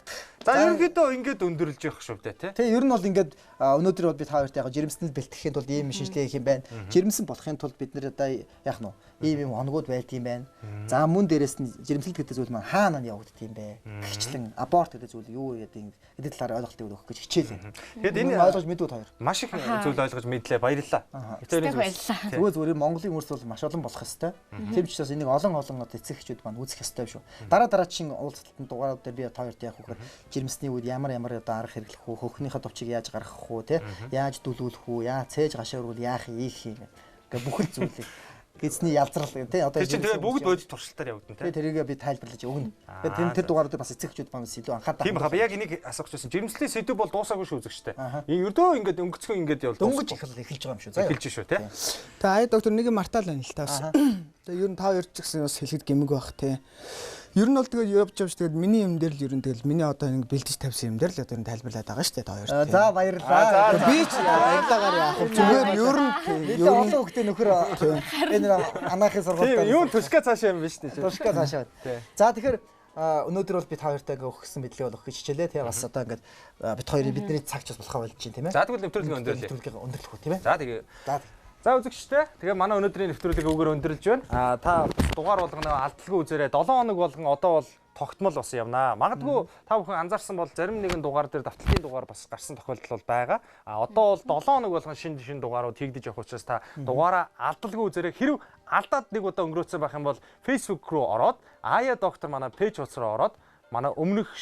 [SPEAKER 1] За ерөнхийдөө ингээд өндөрлж явах шүү дээ тий.
[SPEAKER 3] Тий ер нь бол ингээд өнөөдөр бол бид та хоёрт яг жирэмснэл бэлтгэхийн тулд ийм шинжилгээ хийх юм байна. Жирэмсэн болохын тулд бид нэр одоо яах нь ийм юм хоногуд байдгийм байна. За мөн дээрэс нь жирэмслэлт гэдэг зүйл маань хаана нь явагддаг юм бэ? Гэрчлэн аборт гэдэг зүйл юу гэдэг талаар ойлголтыг өгөх гэж хичээлээ.
[SPEAKER 1] Тэгэд энэ
[SPEAKER 3] ойлгож мэдвэл хоёр.
[SPEAKER 1] Маш их зүйл ойлгож мэдлээ. Баярлалаа.
[SPEAKER 2] Баярлалаа.
[SPEAKER 3] Зүгээр Монголын үрс бол маш олон болох хэвээр. Тийм ч учраас энийг олон эцэг эхчүүд маань үзэх хэвээр шүү. Дараагийн уулзалтанд дугаарууд дээр би та хоёрт яах вэ гэхээр жирэмсний үед ямар арга хэрэглэх вэ? Хөхнийхээ товчийг яаж гаргах вэ? Тэ? Яаж дүүлүүлэх вэ? Яаж цээж гашаарвал яах ийх юм. Ингээ бүхэл зүйлийг гизний ялзрал тий одоо
[SPEAKER 1] чинь тэгээ бүгд бодит туршилтаар явагдана тий.
[SPEAKER 3] Тэрийг би тайлбарлаж өгнө. Тэгээд тэр дугаарууд бас эцэгчүүд манаас илүү анхаарал
[SPEAKER 1] тийм хаа яг энийг асуух гэсэн жирэмслийн сэдв бол дуусаагүй шүү үзэгчтэй. Энэ ердөө ингээд өнгөцгөн ингээд явал
[SPEAKER 3] дөнгөж эхэлж байгаа юм шүү. За
[SPEAKER 1] эхэлж шүү тий.
[SPEAKER 4] Тэгээ ая доктор нэг юм мартаал байна л та бас. Тэгээ ер нь та хоёр ч гэсэн бас хэлэхэд гэмэг байх тий. Ер нь бол тэгээд явж тэгээд миний юм дээр л ер нь тэгэл миний одоо ингэ бэлдэж тавьсан юм дээр л одоо энэ тайлбарлаад байгаа шүү дээ та хоёр.
[SPEAKER 3] За баярлалаа.
[SPEAKER 4] Би ч баярлаагаар яах вэ? Зүгээр ер нь
[SPEAKER 3] олон хүүхдээ нөхөр энэ анаахын сургуультай.
[SPEAKER 1] Тийм юу тушка цаашаа юм ба шүү дээ.
[SPEAKER 3] Тушка цаашаа. За тэгэхээр өнөөдөр бол бид та хоёртай өгсөн мэдлэг болох гэж хичээлээ тий бас одоо ингээд бид хоёрын бидний цаг ч бас болохоо болж байна тийм ээ.
[SPEAKER 1] За тэгвэл нэвтрүүлгийн
[SPEAKER 3] өндөрлөх үү тийм ээ.
[SPEAKER 1] За тэгээ. За үзэгчтэй. Тэгээ манай өнөөдрийн нэвтрүүлгийг өгөр өндөрлж байна. Та дугаар болгоно алдалгүй үзээрэй. 7 хоног болгон одоо бол тогтмол бас явнаа. Магадгүй та бүхэн анзаарсан бол зарим нэгэн дугаар дээр давталтын дугаар бас гарсан тохиолдол бол байгаа. Одоо бол 7 хоног болгон шинэ дугаарууд хийгдэж явах учраас та дугаараа алдалгүй үзээрэй. Хэрв алдаад нэг удаа өнгөрөөцсөн байх юм бол Facebook руу ороод Ая доктор манай пэйж утас руу ороод манай өмнөх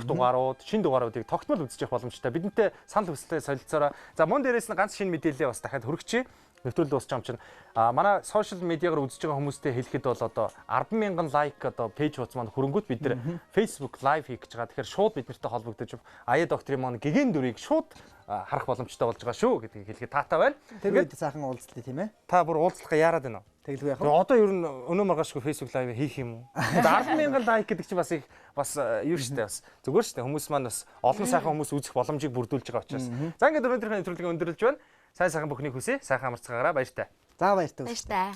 [SPEAKER 1] дугаарууд, шинэ дугааруудыг тогтмол үзэж явах боломжтой. Бидэнтэй санал хүсэлтээ солилцоорой. За мөн дээрээс нь ганц шинэ мэдээлэл бас дахиад хүргэчихье. Нэвтрүүлэл дуусч байгаа юм чинь манай сошиал медиагаар үзэж байгаа хүмүүстэй хэлэхэд бол одоо 100000 лайк одоо пэйж утас маань хөрөнгөт бид нар Facebook live хийх гэж байгаа. Тэгэхээр шууд биднэртэй холбогдож Ая докторын маань гэгэн дүрийг шууд харах боломжтой болж байгаа шүү гэдгийг хэлэхэд таатай байна.
[SPEAKER 3] Тэгээд сайхан уулзлаа тийм ээ.
[SPEAKER 1] Та бүр уулзлахаа яарад байна уу?
[SPEAKER 3] Тэгэлгүй яах вэ?
[SPEAKER 1] Одоо ер нь өнөө маргаашгүй Facebook live хийх юм уу? 100000 лайк гэдэг чинь бас их бас юу штэ бас зүгээр штэ хүмүүс маань бас олон сайхан хүмүүс үзэх боломжийг бүрдүүлж байгаа учраас. За ингээд өнөөдрийн нэвтрүүлгийг өндөрлж байна. Сайн сайхан бүхнийг хүсье. Сайхан амарцгаагаараа баяртай.
[SPEAKER 3] За баяртай.
[SPEAKER 2] Баяртай.